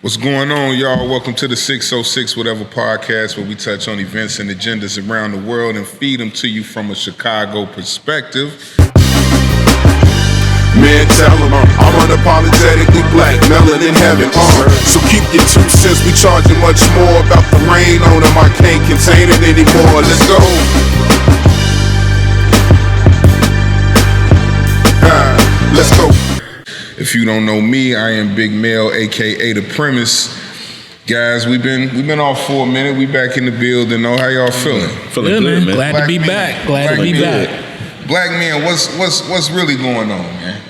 What's going on, y'all? Welcome to the 606 Whateva podcast, where we touch on events and agendas around the world and feed them to you from a Chicago perspective. Man, tell them I'm unapologetically black, melanin heaven. So keep your 2 cents. We charging much more about the rain on them. I can't contain it anymore. Let's go. Let's go. If you don't know me, I am Big Mel, aka The Premise. Guys, we've been off for a minute. We back in the building. Know how y'all feeling? Feeling good, man. Glad to be back. Glad to be back. Black man, what's really going on, man?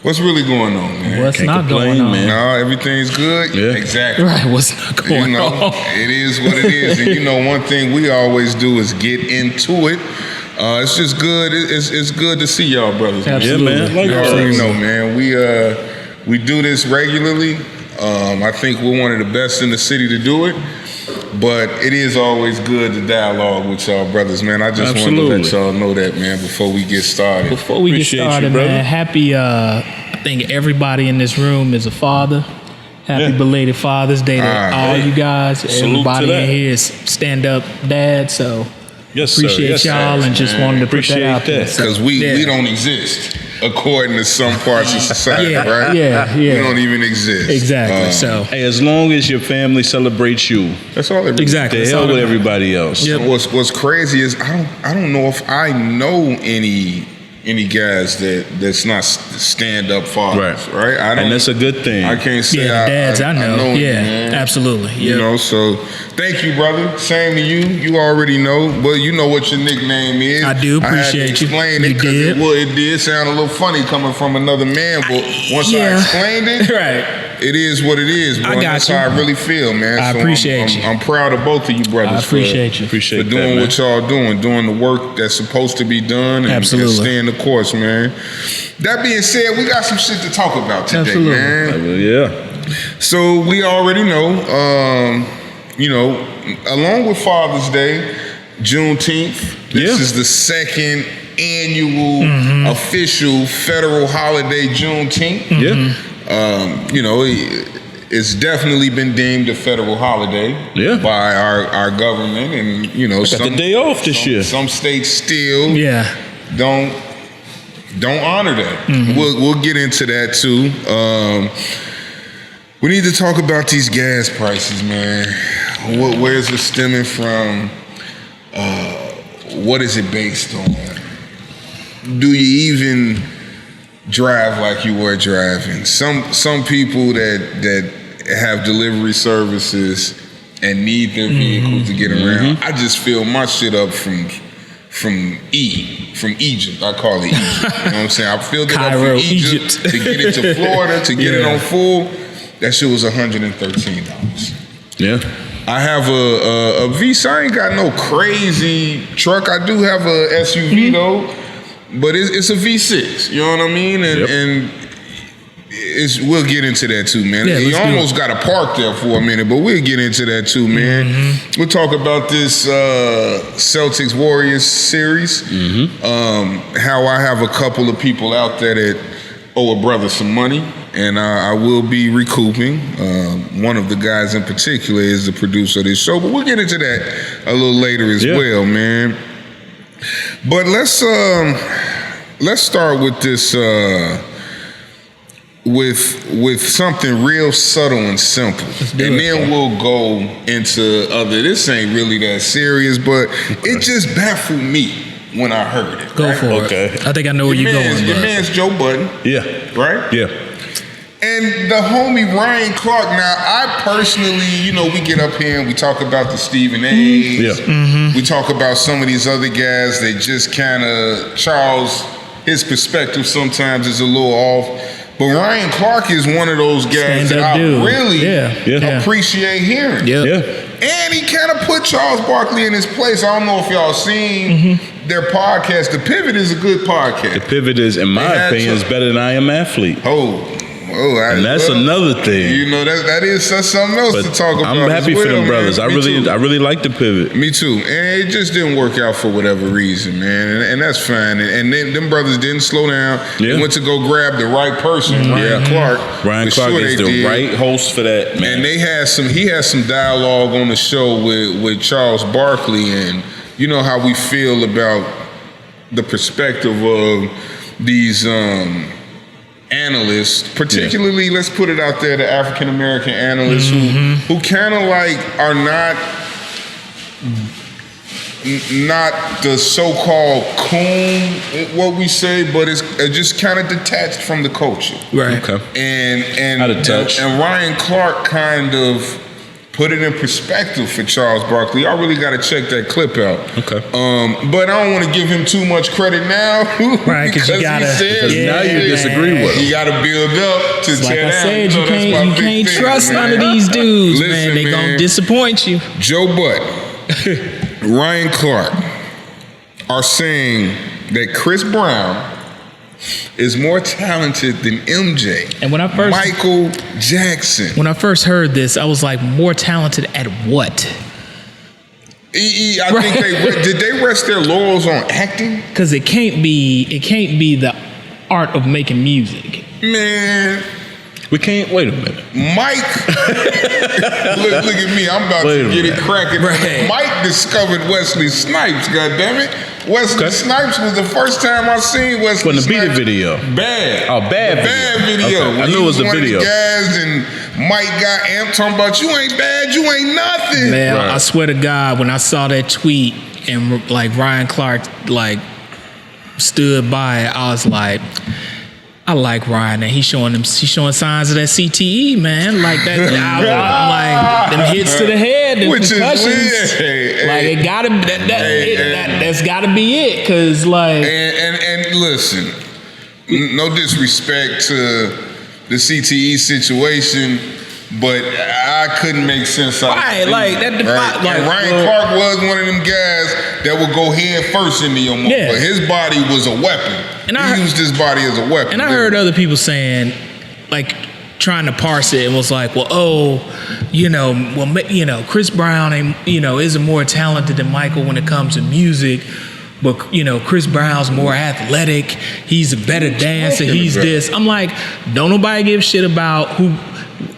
What's really going on, man? What's not going on, man? No, everything's good. Yeah. Exactly. Right. What's not going on? It is what it is, and one thing we always do is get into it. It's just good. It's good to see y'all, brothers. Absolutely. Yeah, man. You already know, man. We do this regularly. I think we're one of the best in the city to do it. But it is always good to dialogue with y'all, brothers, man. I just wanted to let y'all know that, man, before we get started. Before we get started, man, happy, I think everybody in this room is a father. Happy belated Father's Day to all you guys. Everybody in here is stand-up dad, so appreciate y'all and just wanted to put that out there. Because we don't exist, according to some parts of society, right? Yeah. We don't even exist. Exactly. So, hey, as long as your family celebrates you, that's all. Exactly. The hell with everybody else. Yep. What's crazy is I don't know if I know any guys that's not stand-up fathers, right? And that's a good thing. I can't say dads I know. Man. Absolutely. Yep. So thank you, brother. Same to you. You already know, but you know what your nickname is. I do appreciate I had to explain you. it because it did sound a little funny coming from another man, but once I explained it, right. It is what it is, bro. That's how I really feel, man. I appreciate you. I'm proud of both of you brothers. I appreciate you. For doing what y'all doing the work that's supposed to be done, and staying the course, man. That being said, we got some shit to talk about today, man. Yeah. So we already know, along with Father's Day, Juneteenth. This is the second annual official federal holiday, Juneteenth. Yeah. It's definitely been deemed a federal holiday by our government, and the day off this year. Some states still don't honor that. We'll get into that too. We need to talk about these gas prices, man. Where's it stemming from? What is it based on? Do you even drive like you were driving? Some people that have delivery services and need their vehicles to get around. I just fill my shit up from Egypt. I call it Egypt. You know what I'm saying? I filled it up from Egypt to get it to Florida to get it on full. That shit was $113. Yeah. I have a Visa. I ain't got no crazy truck. I do have a SUV though, but it's a V6. You know what I mean? And we'll get into that too, man. You almost got to park there for a minute, but we'll get into that too, man. We'll talk about this Celtics Warriors series. How I have a couple of people out there that owe a brother some money, and I will be recouping. One of the guys in particular is the producer of this show, but we'll get into that a little later as well, man. But let's start with this with something real subtle and simple, and then we'll go into other. This ain't really that serious, but it just baffled me when I heard it. Go for it. Okay. I think I know where you're going. Your man's Joe Budden. Yeah. Right? Yeah. And the homie Ryan Clark. Now, I personally, we get up here and we talk about the Stephen A's. We talk about some of these other guys that just kind of, Charles, his perspective sometimes is a little off. But Ryan Clark is one of those guys that I really appreciate hearing. And he kind of put Charles Barkley in his place. I don't know if y'all seen their podcast. The Pivot is a good podcast. The Pivot is, in my opinion, is better than I Am Athlete. Oh, And that's another thing. You know, that's something else to talk about. I'm happy for them brothers. Man. I really like the pivot. Me too. And it just didn't work out for whatever reason, man. And that's fine. And then them brothers didn't slow down. Yeah. They went to go grab the right person, Ryan Clark. Ryan Clark is the right host for that, man. And he had some dialogue on the show with Charles Barkley, and you know how we feel about the perspective of these analysts, particularly, let's put it out there, the African American analysts who kind of like are not the so-called coon, what we say, but it's just kind of detached from the culture. Right. Okay. And Out of touch. And Ryan Clark kind of put it in perspective for Charles Barkley. I really got to check that clip out. Okay. But I don't want to give him too much credit now. Right, because you gotta. Now you disagree with him. You got to build up to Like tear I down. said, you that's can't trust none of these dudes, man. They gonna disappoint you. Joe Butt, Ryan Clark are saying that Chris Brown is more talented than MJ. And when I Michael Jackson. When I first heard this, I was like, more talented at what? I think did they rest their laurels on acting? Because it can't be the art of making music. Man, we can't. Wait a minute, Mike. look at me. I'm about to get it cracking. Right. Mike discovered Wesley Snipes. God damn it. Wesley Snipes was the first time I seen Wesley from the Snipes. Beat It video. Bad. Oh, bad video. Okay. I knew it was the video. One of the guys and Mike got amped talking about you ain't bad, you ain't nothing. Man, I swear to God, when I saw that tweet and like Ryan Clark like stood by it, I was like, I like Ryan, and he's showing signs of that CTE, man. Like that, like them hits to the head, them concussions. Like it gotta, that's gotta be it, cause like. And listen, no disrespect to the CTE situation, but I couldn't make sense out of it. Like that. Right? Like, Ryan Clark was one of them guys that would go head first into your mouth, but his body was a weapon. And he used his body as a weapon. And I heard other people saying, like, trying to parse it and was like, well, Chris Brown isn't more talented than Michael when it comes to music. But, Chris Brown's more athletic. He's a better dancer. He's this. I'm like, don't nobody give a shit about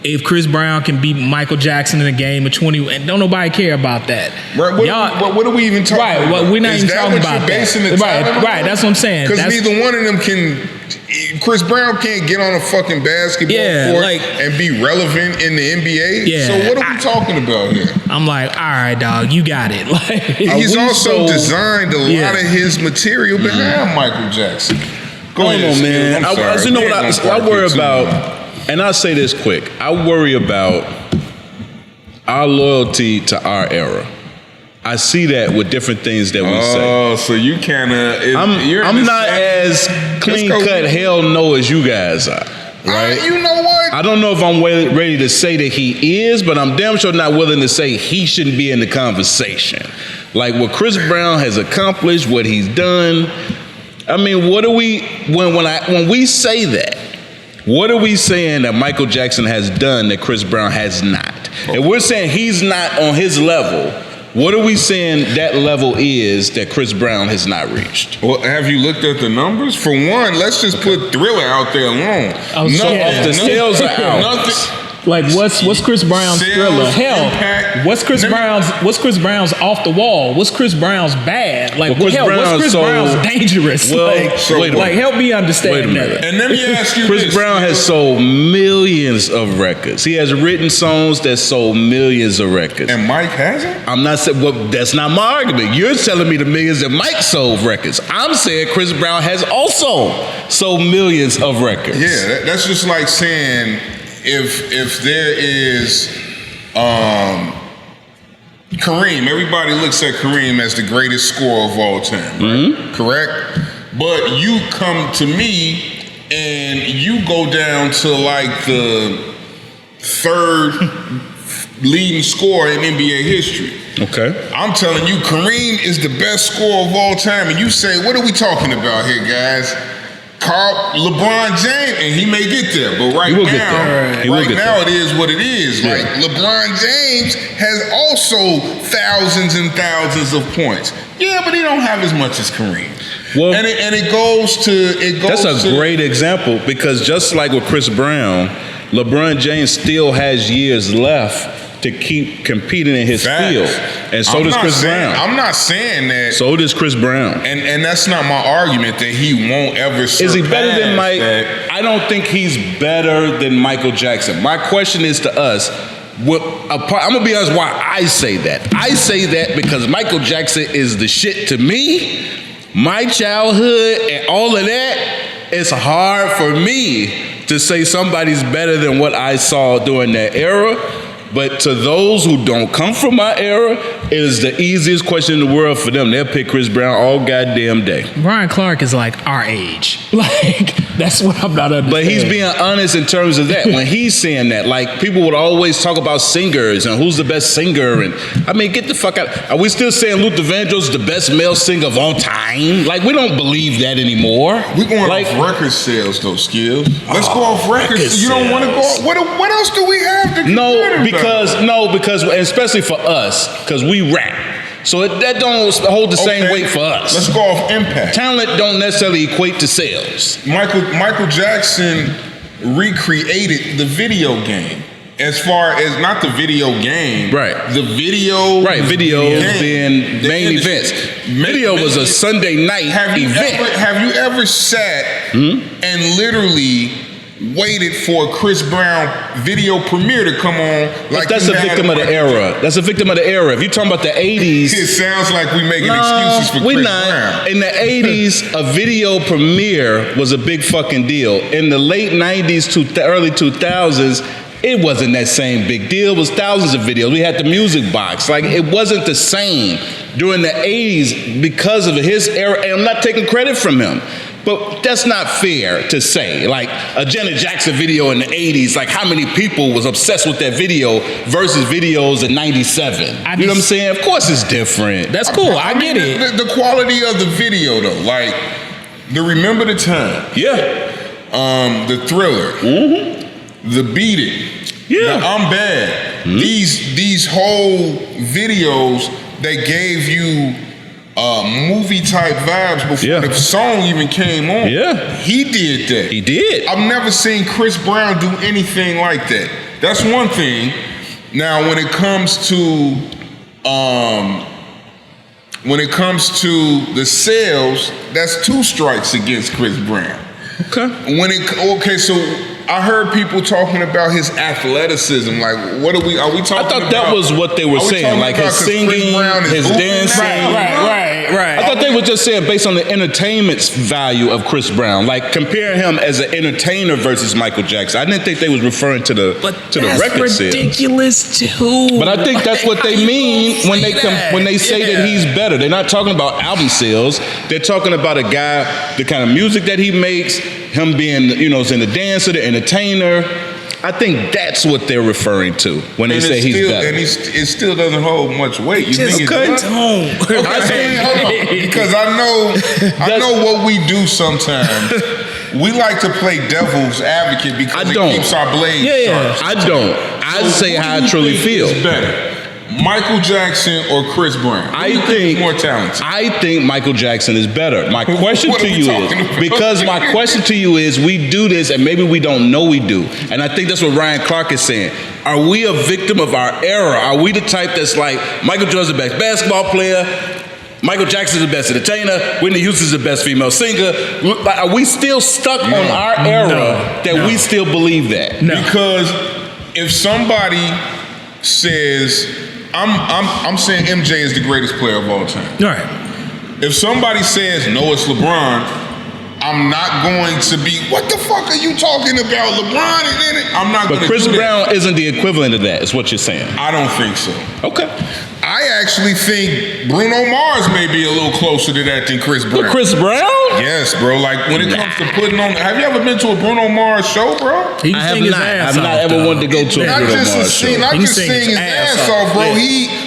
if Chris Brown can beat Michael Jackson in a game of 20, and don't nobody care about that. Right, what are we even talking about? Right, we're not even talking about that. Right, that's what I'm saying. Because neither one of them can. Chris Brown can't get on a fucking basketball court and be relevant in the NBA. Yeah, so what are we talking about here? I'm like, all right, dog, you got it. Like, he's also designed a lot of his material behind Michael Jackson. Go ahead, man. I worry about. And I'll say this quick. I worry about our loyalty to our era. I see that with different things that we say. Oh, so you kind of... I'm not as clean-cut hell no as you guys are, right? You know what? I don't know if I'm ready to say that he is, but I'm damn sure not willing to say he shouldn't be in the conversation. Like what Chris Brown has accomplished, what he's done. I mean, what are we... When we say that, what are we saying that Michael Jackson has done that Chris Brown has not? If we're saying he's not on his level, what are we saying that level is that Chris Brown has not reached? Well, have you looked at the numbers? For one, let's just put Thriller out there alone. The sales are out. Like what's Chris Brown's Thriller? Hell, what's Chris Brown's Off the Wall? What's Chris Brown's Bad? Like what's Chris Brown's Dangerous? Like help me understand that. And let me ask you Chris Brown has sold millions of records. He has written songs that sold millions of records. And Mike hasn't? I'm not saying, well, that's not my argument. You're telling me the millions that Mike sold records. I'm saying Chris Brown has also sold millions of records. Yeah, that's just like saying if there is Kareem, everybody looks at Kareem as the greatest scorer of all time, right? Correct? But you come to me and you go down to like the third leading scorer in NBA history. Okay. I'm telling you, Kareem is the best scorer of all time, and you say, what are we talking about here, guys? call LeBron James, and he may get there, but right now it is what it is. Yeah. Like LeBron James has also thousands and thousands of points. Yeah, but he don't have as much as Kareem. Well, and it goes to That's a great example, because just like with Chris Brown, LeBron James still has years left to keep competing in his field, and so does Chris Brown. I'm not saying that. So does Chris Brown, and that's not my argument that he won't ever surpass. Is he better than Mike? I don't think he's better than Michael Jackson. My question is to us. I'm gonna be honest. Why I say that? I say that because Michael Jackson is the shit to me. My childhood and all of that. It's hard for me to say somebody's better than what I saw during that era. But to those who don't come from my era, it is the easiest question in the world for them. They'll pick Chris Brown all goddamn day. Brian Clark is like our age. Like, that's what I'm not understanding. But he's being honest in terms of that. When he's saying that, like, people would always talk about singers and who's the best singer. And I mean, get the fuck out. Are we still saying Luther Vandross is the best male singer of all time? Like, we don't believe that anymore. We're going off record sales, though, Skills. Let's go off records. You don't want to go off. What else do we have to because especially for us, because we rap. So that don't hold the same weight for us. Let's go off impact. Talent don't necessarily equate to sales. Michael Jackson recreated the video game. As far as not the video game, right? The video, right? Videos being main events. Video was a Sunday night event. Have you ever sat and literally waited for a Chris Brown video premiere to come on? Like, that's a victim of the era. That's a victim of the era. If you're talking about the 80s. It sounds like we're making excuses for Chris Brown. In the 80s, a video premiere was a big fucking deal. In the late 90s to the early 2000s, it wasn't that same big deal. It was thousands of videos. We had the music box. Like, it wasn't the same during the 80s because of his era. And I'm not taking credit from him. But that's not fair to say. Like, a Janet Jackson video in the 80s, like, how many people was obsessed with that video versus videos in 97? You know what I'm saying? Of course it's different. That's cool. I get it. The quality of the video, though. Like, the Remember the Time. Yeah. The Thriller. Mm-hmm. The Beat It. Yeah. The I'm Bad. Mm-hmm. These whole videos that gave you movie type vibes before the song even came on. Yeah. He did that. He did. I've never seen Chris Brown do anything like that. That's one thing. Now, when it comes to the sales, that's two strikes against Chris Brown. Okay. So I heard people talking about his athleticism. Like, are we talking about? I thought that was what they were saying. Like, his singing, his dancing. Right. I thought they were just saying based on the entertainment's value of Chris Brown, like comparing him as an entertainer versus Michael Jackson. I didn't think they was referring to the record sales. That's ridiculous too. But I think that's what they mean when they say that he's better. They're not talking about album sales. They're talking about a guy, the kind of music that he makes, him being, in the dancer, the entertainer. I think that's what they're referring to when they say he's better. And it still doesn't hold much weight. You think don't. Because I know what we do sometimes. We like to play devil's advocate because it keeps our blade sharp. I don't. I say how I truly feel. Better, Michael Jackson or Chris Brown? I think more talented. I think Michael Jackson is better. My question to you is, we do this and maybe we don't know we do. And I think that's what Ryan Clark is saying. Are we a victim of our era? Are we the type that's like, Michael Jordan's the best basketball player, Michael Jackson's the best entertainer, Whitney Houston's the best female singer? Are we still stuck on our era that we still believe that? No. Because if somebody says, I'm saying MJ is the greatest player of all time. All right. If somebody says, no, it's LeBron, I'm not going to be, what the fuck are you talking about? LeBron is in it? I'm not going to do that. But Chris Brown isn't the equivalent of that, is what you're saying. I don't think so. Okay. I actually think Bruno Mars may be a little closer to that than Chris Brown. But Chris Brown? Yes, bro. Like, when it comes to putting on, have you ever been to a Bruno Mars show, bro? I have not. I've not ever wanted to go to a Bruno Mars show. Not just sing his ass off, bro.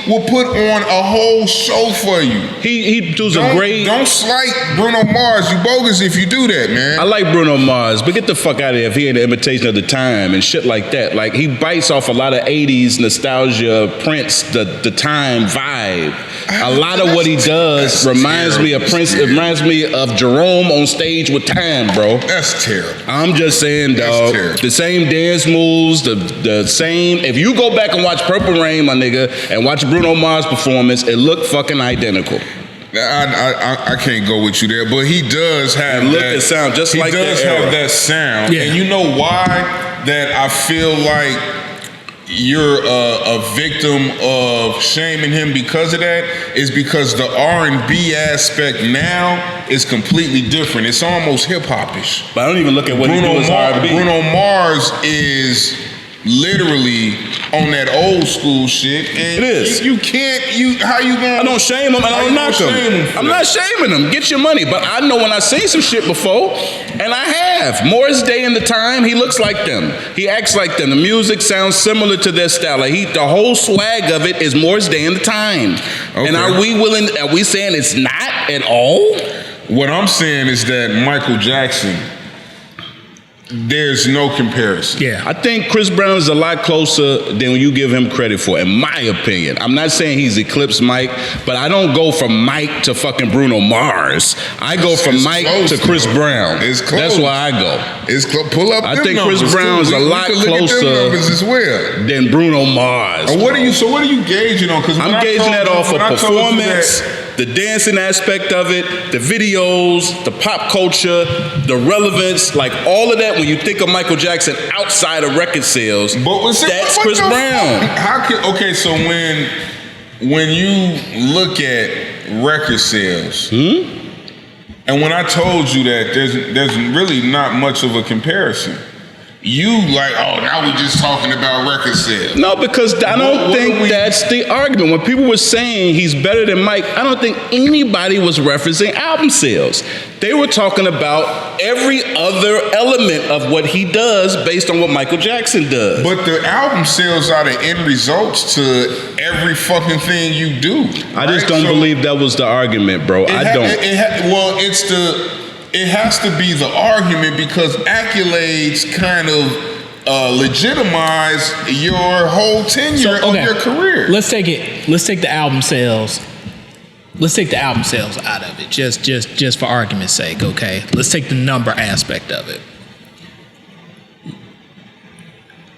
will put on a whole show for you. He does a great. Don't slight Bruno Mars. You bogus if you do that, man. I like Bruno Mars, but get the fuck out of here if he ain't an imitation of the time and shit like that. Like, he bites off a lot of 80s nostalgia, Prince, the time vibe. A lot of what he does reminds me of Prince. It reminds me of Jerome on stage with Time, bro. That's terrible. I'm just saying, dog. The same dance moves, the same. If you go back and watch Purple Rain, my nigga, and watch Bruno Mars' performance, it looked fucking identical. I can't go with you there, but he does have look that and sound just like that. He does have that sound, yeah. And you know why? That I feel like you're a victim of shaming him because of that is because the R&B aspect now is completely different. It's almost hip-hop-ish. But I don't even look at what he do as R&B. Bruno Mars is literally on that old school shit. And it is. How you gonna? I don't shame him and I don't knock him. I'm not shaming him. Get your money. But I know when I seen some shit before, and I have. Morris Day and the Time, he looks like them. He acts like them. The music sounds similar to their style. Like the whole swag of it is Morris Day and the Time. Okay. And are we saying it's not at all? What I'm saying is that Michael Jackson, there's no comparison. Yeah. I think Chris Brown is a lot closer than you give him credit for, in my opinion. I'm not saying he's eclipsed Mike, but I don't go from Mike to fucking Bruno Mars. I go from Mike toRis Brown. It's close. That's where I go. It's pull up. I think Chris Brown is a lot closer as well than Bruno Mars. What are you gauging on? Because I'm gauging that off of performance, the dancing aspect of it, the videos, the pop culture, the relevance, like all of that. When you think of Michael Jackson outside of record sales, that's Chris Brown. So when you look at record sales, and when I told you that there's really not much of a comparison. You like, now we're just talking about record sales. No, because I don't think that's the argument. When people were saying he's better than Mike, I don't think anybody was referencing album sales. They were talking about every other element of what he does based on what Michael Jackson does. But the album sales are the end results to every fucking thing you do. I just don't believe that was the argument, bro. I don't. It has to be the argument because accolades kind of legitimize your whole tenure of your career. Let's take the album sales. Let's take the album sales out of it, just for argument's sake. Okay, let's take the number aspect of it.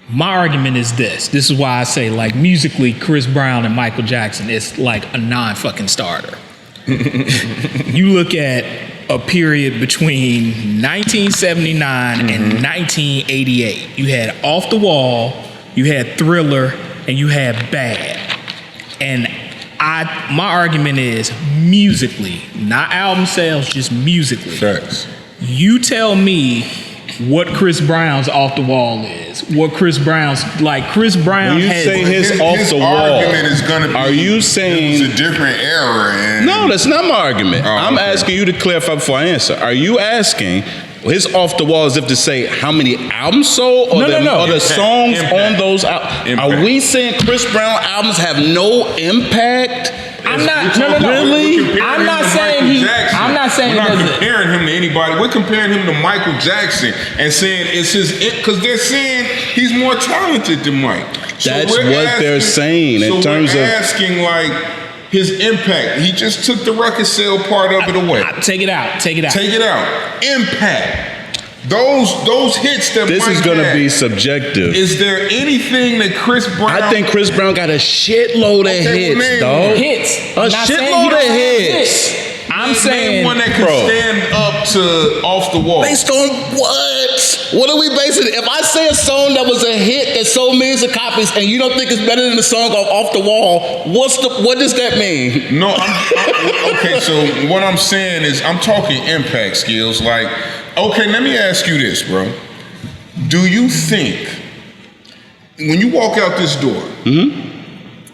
My argument is this. This is why I say, like, musically, Chris Brown and Michael Jackson is like a non-fucking starter. You look at a period between 1979 and 1988. You had Off the Wall, you had Thriller, and you had Bad. And my argument is musically, not album sales, just musically. Facts. You tell me what Chris Brown's Off the Wall is. What Chris Brown's Chris Brown. When you say his Off the Wall, argument is gonna be, are you saying it's a different era? No, that's not my argument. I'm asking you to clarify before I answer. Are you asking his Off the Wall as if to say how many albums sold, or the songs on those albums? Are we saying Chris Brown albums have no impact? I'm not. No. Really? I'm not saying he. I'm not saying we're not comparing him to anybody. We're comparing him to Michael Jackson and saying it's his, because they're saying he's more talented than Mike. That's what they're saying in terms of asking like his impact. He just took the record sale part of it away. Take it out. Impact. Those hits that this Mike is going to had, be subjective. Is there anything that Chris Brown? I think Chris Brown got a shitload of hits, dog. Hits. A shitload of hits. I'm saying one that can stand up to Off the Wall. Based on what? What are we basing it? If I say a song that was a hit that sold millions of copies, and you don't think it's better than the song Off the Wall, what does that mean? No, okay. So what I'm saying is, I'm talking impact skills. Like, okay, let me ask you this, bro. Do you think when you walk out this door,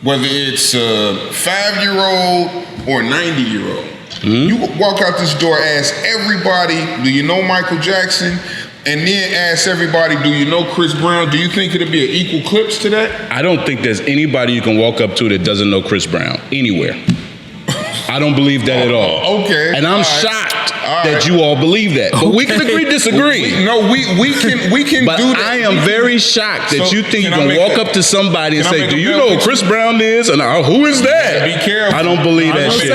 whether it's a 5-year-old or 90-year-old, you walk out this door, ask everybody, do you know Michael Jackson? and then ask everybody, do you know Chris Brown? Do you think it'll be an equal clips to that? I don't think there's anybody you can walk up to that doesn't know Chris Brown anywhere. I don't believe that at all. Okay. And I'm shocked that you all believe that. But we can agree, disagree. We can but do that. I am very shocked that you think you can walk up to somebody and say, do you know who Chris Brown is? And who is that? Be careful. I don't believe that shit.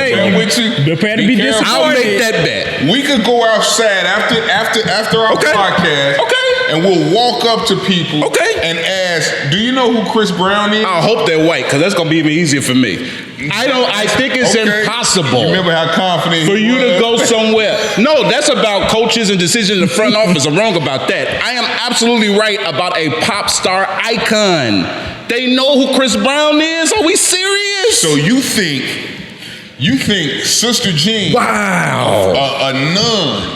Prepare to be disappointed. I'll make that bet. We could go outside after our podcast. Okay. And we'll walk up to people and ask, do you know who Chris Brown is? I hope they're white, because that's gonna be even easier for me. I think it's impossible. You remember how confident for you to go somewhere. No, that's about coaches and decisions in the front office. I'm wrong about that. I am absolutely right about a pop star icon. They know who Chris Brown is? Are we serious? So you think Sister Jean, a nun,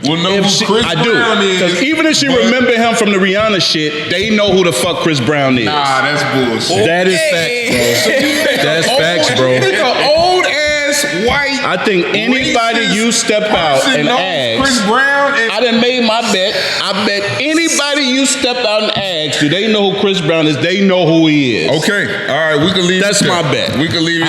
will know who Chris Brown is? Because even if she remember him from the Rihanna shit, they know who the fuck Chris Brown is. Nah, that's bullshit. That is facts, bro. That's facts, bro. You think an old ass white? I think anybody you step out and ask. Chris Brown. I done made my bet. I bet anybody you step out and ask, do they know who Chris Brown is? They know who he is. Okay, all right, we can leave. That's my bet. We can leave it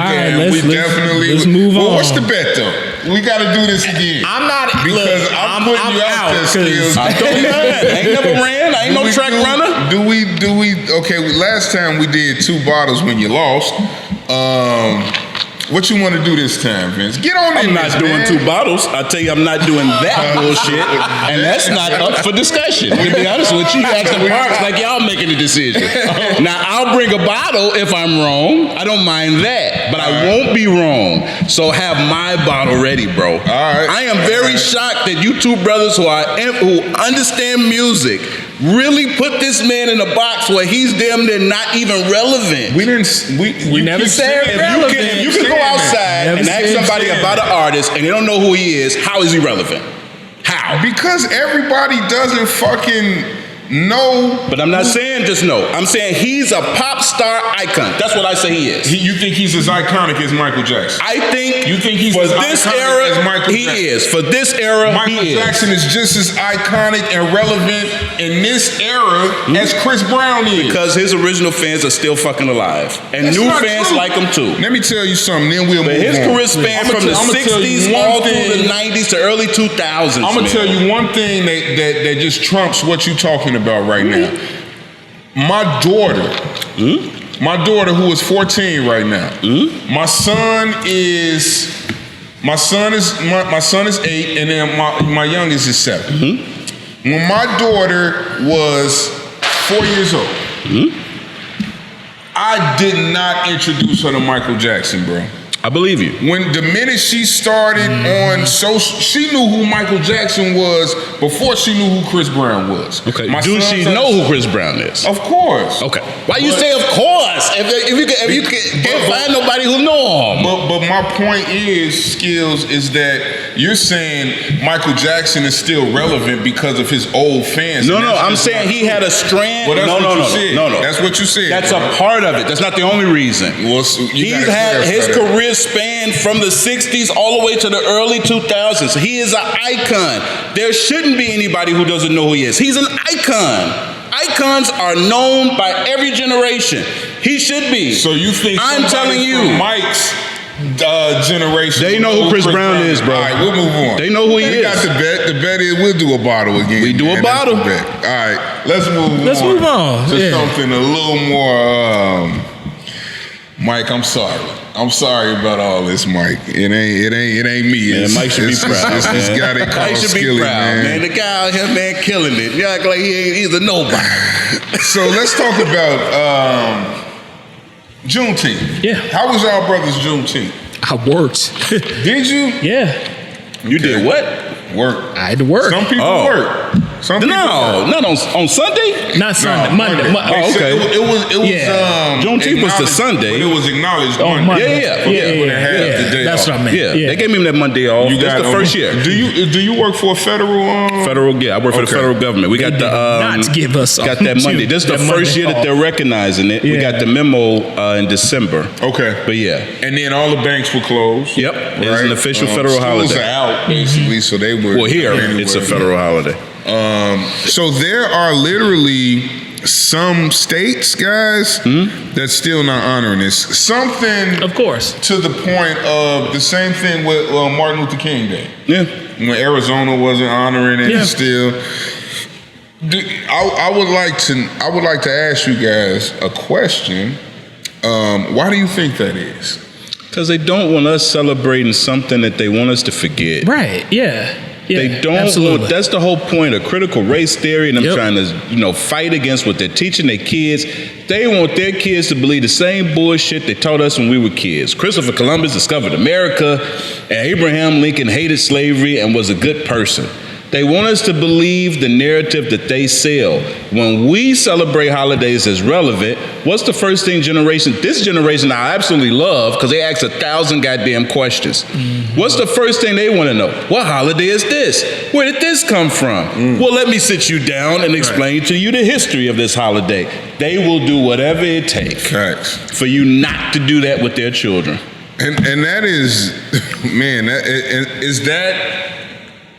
there. Let's move on. What's the bet though? We got to do this again. I'm not because I'm putting you out there. Skills. I ain't never ran. I ain't no track runner. Do we? Okay, last time we did 2 bottles when you lost. What you want to do this time, Vince? Get on in. I'm not doing 2 bottles. I tell you, I'm not doing that bullshit, and that's not up for discussion. To be honest with you, asking Parks like y'all making a decision. Now I'll bring a bottle if I'm wrong. I don't mind that, but I won't be wrong. So have my bottle ready, bro. All right. I am very shocked that you 2 brothers who understand music really put this man in a box where he's damn near not even relevant. We never said relevant. If you can go outside and ask somebody about an artist and they don't know who he is, how is he relevant? How? Because everybody doesn't fucking know. But I'm not saying just know. I'm saying he's a pop star icon. That's what I say he is. You think he's as iconic as Michael Jackson? I think you think he's for as this iconic era, as Michael he Jackson. is. For this era, Michael he Jackson is just as iconic and relevant in this era as Chris Brown is. Because his original fans are still fucking alive. And That's new fans like him too. Let me tell you something, then we'll move on. His career span from the 60s all through the 90s to early 2000s. I'm going to tell you one thing that just trumps what you're talking about right now. My daughter who is 14 right now. My son is 8, and then my youngest is 7. When my daughter was 4 years old, I did not introduce her to Michael Jackson, bro. I believe you. The minute she started on social, she knew who Michael Jackson was before she knew who Chris Brown was. Okay. Do she know who Chris Brown is? Of course. Okay. Why you say of course? If you can't find nobody who know him. But my point is, Skills, is that you're saying Michael Jackson is still relevant because of his old fans. No, I'm saying he had a strand. Well, that's what you said. No. That's what you said. That's a part of it. That's not the only reason. Well, he's had his career span from the 60s all the way to the early 2000s. He is an icon. There shouldn't be anybody who doesn't know who he is. He's an icon. Icons are known by every generation. He should be. So you think I'm telling you, Mike's generation, they know who Chris Brown is, bro. All right, we'll move on. They know who he is. We got the bet. The bet is we'll do a bottle again. We do a bottle. All right, let's move on. Let's move on to something a little more. Mike, I'm sorry. I'm sorry about all this, Mike. It ain't me. Man, Mike should be proud. It's this guy that Mike should be proud, man. The guy out here, man, killing it. You act like he's a nobody. So let's talk about Juneteenth. Yeah. How was y'all brothers' Juneteenth? I worked. Did you? Yeah. You did what? Work. I had to work. Some people work. Some people not on Sunday. Not Sunday. Monday. Oh, okay. It was. Juneteenth was the Sunday. But it was acknowledged on Monday. Yeah. That's what I meant. Yeah. They gave me that Monday off. That's the first year. Do you work for a federal? Yeah, I work for the federal government. We got the not give us got that Monday. This is the first year that they're recognizing it. We got the memo in December. Okay. But yeah. And then all the banks were closed. Yep. It's an official federal holiday. Schools are out basically, so they were. Well, here it's a federal holiday. So there are literally some states, guys, that's still not honoring this. Something, of course, to the point of the same thing with Martin Luther King Day. Yeah, when Arizona wasn't honoring it, still. I would like to ask you guys a question. Why do you think that is? Because they don't want us celebrating something that they want us to forget. Right. Yeah. They don't want, that's the whole point of critical race theory and them trying to, fight against what they're teaching their kids. They want their kids to believe the same bullshit they taught us when we were kids. Christopher Columbus discovered America, and Abraham Lincoln hated slavery and was a good person. They want us to believe the narrative that they sell. When we celebrate holidays as relevant, what's the first thing this generation I absolutely love because they ask 1,000 goddamn questions. What's the first thing they want to know? What holiday is this? Where did this come from? Well, let me sit you down and explain to you the history of this holiday. They will do whatever it takes for you not to do that with their children. And that is, man, is that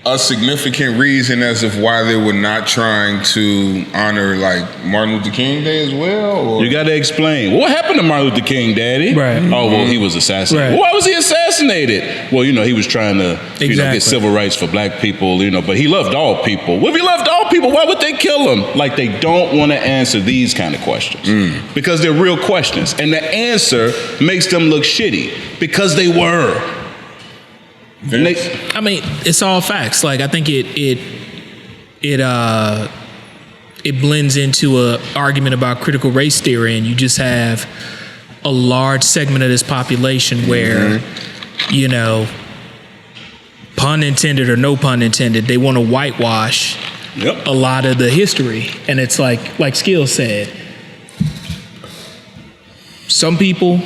a significant reason as of why they were not trying to honor like Martin Luther King Day as well? Or? You got to explain. What happened to Martin Luther King, Daddy? Right. Oh, well, he was assassinated. Well, why was he assassinated? Well, he was trying to get civil rights for black people, but he loved all people. Well, if he loved all people, why would they kill him? Like, they don't want to answer these kind of questions because they're real questions. And the answer makes them look shitty because they were. I mean, it's all facts. Like, I think it blends into a argument about critical race theory, and you just have a large segment of this population where, pun intended or no pun intended, they want to whitewash a lot of the history. And it's like Skill said, some people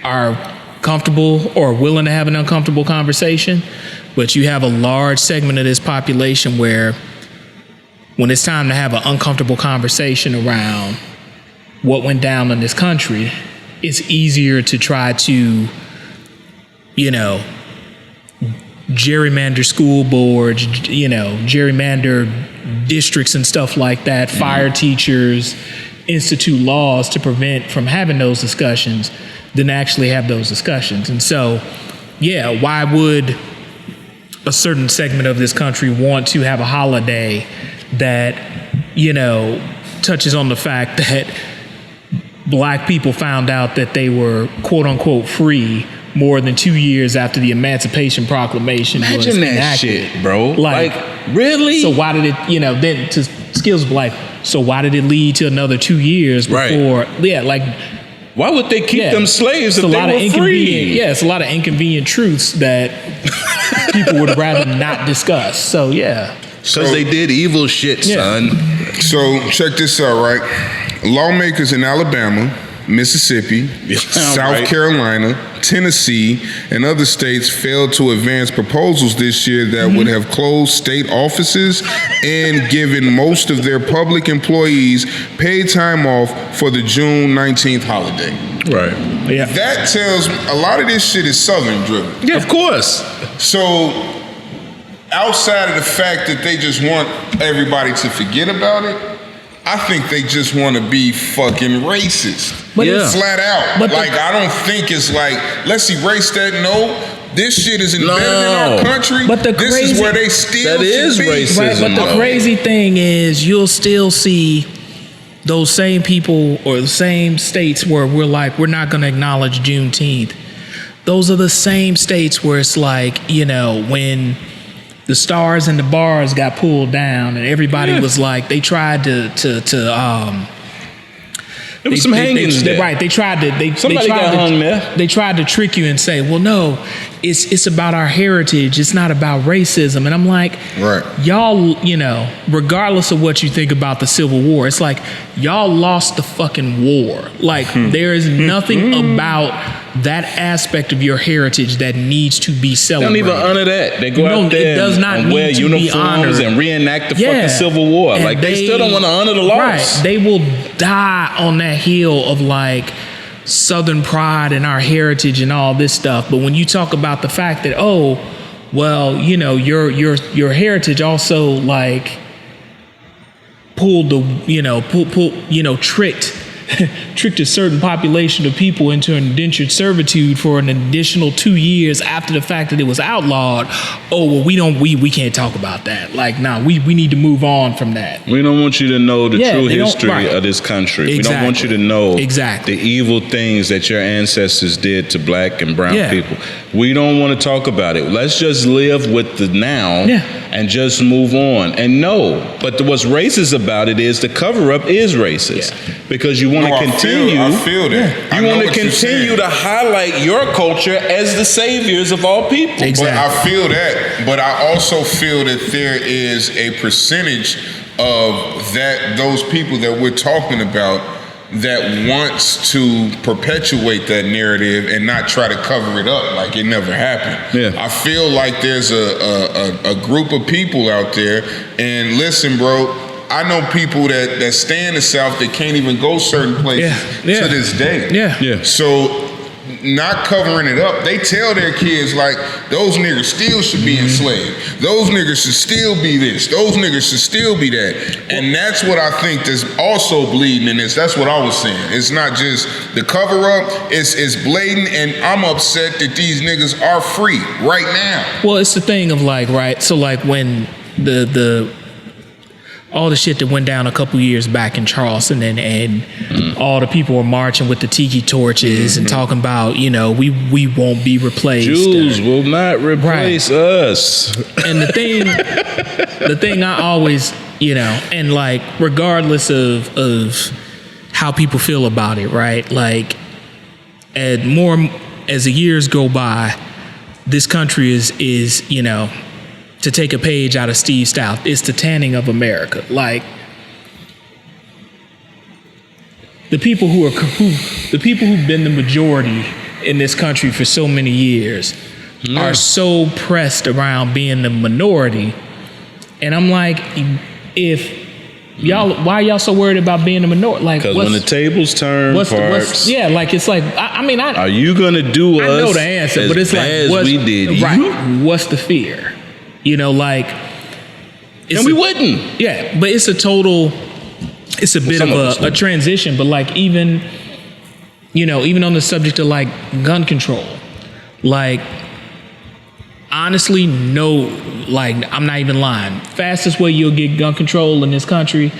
are comfortable or willing to have an uncomfortable conversation, but you have a large segment of this population where when it's time to have an uncomfortable conversation around what went down in this country, it's easier to try to, gerrymander school boards, gerrymander districts and stuff like that, fire teachers, institute laws to prevent from having those discussions than actually have those discussions. And so, why would a certain segment of this country want to have a holiday that, touches on the fact that black people found out that they were quote unquote free more than 2 years after the Emancipation Proclamation was enacted. Imagine that shit, bro. Like, really? So why did it, then to Skills like, so why did it lead to another 2 years before? Why would they keep them slaves if they were free? Yeah, it's a lot of inconvenient truths that people would rather not discuss. So, Because they did evil shit, son. So, check this out, right? Lawmakers in Alabama, Mississippi, South Carolina, Tennessee, and other states failed to advance proposals this year that would have closed state offices and given most of their public employees paid time off for the June 19th holiday. Right. Yeah. That tells me a lot of this shit is Southern driven. Yeah, of course. So, outside of the fact that they just want everybody to forget about it, I think they just want to be fucking racist. Flat out. But I don't think it's like, let's erase that. No, this shit is embedded in our country. But this is where they still that is racism. Right? But the crazy thing is you'll still see those same people or the same states where we're like, we're not going to acknowledge Juneteenth. Those are the same states where it's like, when the stars and the bars got pulled down and everybody was like, they tried to there was some hangings there. Right. They tried to they tried to trick you and say, well, no, it's about our heritage. It's not about racism. And I'm like, y'all, regardless of what you think about the Civil War, it's like y'all lost the fucking war. Like there is nothing about that aspect of your heritage that needs to be celebrated. They don't even honor that. They go out there and wear uniforms and reenact the fucking Civil War. And like they still don't want to honor the loss. Right. They will die on that hill of like Southern pride and our heritage and all this stuff. But when you talk about the fact that, well, your heritage also like tricked a certain population of people into indentured servitude for an additional 2 years after the fact that it was outlawed. Oh, well, we can't talk about that. Like, nah, we need to move on from that. We don't want you to know the true history of this country. Exactly. We don't want you to know the evil things that your ancestors did to black and brown people. We don't want to talk about it. Let's just live with the now and just move on. And but what's racist about it is the cover-up is racist because you want to continue. I feel that. You want to continue to highlight your culture as the saviors of all people. Exactly. But I feel that. But I also feel that there is a percentage of those people that we're talking about that wants to perpetuate that narrative and not try to cover it up like it never happened. Yeah. I feel like there's a group of people out there, and listen, bro, I know people that stay in the South that can't even go certain places to this day. Yeah. So not covering it up, they tell their kids like, those niggas still should be enslaved. Those niggas should still be this. Those niggas should still be that. And that's what I think is also bleeding in this. That's what I was saying. It's not just the cover up, it's blatant, and I'm upset that these niggas are free right now. Well, it's the thing of like, right? So like when the all the shit that went down a couple years back in Charleston and all the people were marching with the tiki torches and talking about, we won't be replaced. Jews will not replace us. And the thing I always, and like regardless of how people feel about it, right? Like as the years go by, this country is to take a page out of Steve Stout, it's the tanning of America. Like the people who've been the majority in this country for so many years are so pressed around being the minority. And I'm like, why are y'all so worried about being a minority? Like, because when the tables turn, it's like, are you gonna do us? I know the answer, but it's like, we did, right? What's the fear? And we wouldn't. Yeah, but it's a bit of a transition. But like even on the subject of like gun control, like honestly, I'm not even lying. Fastest way you'll get gun control in this country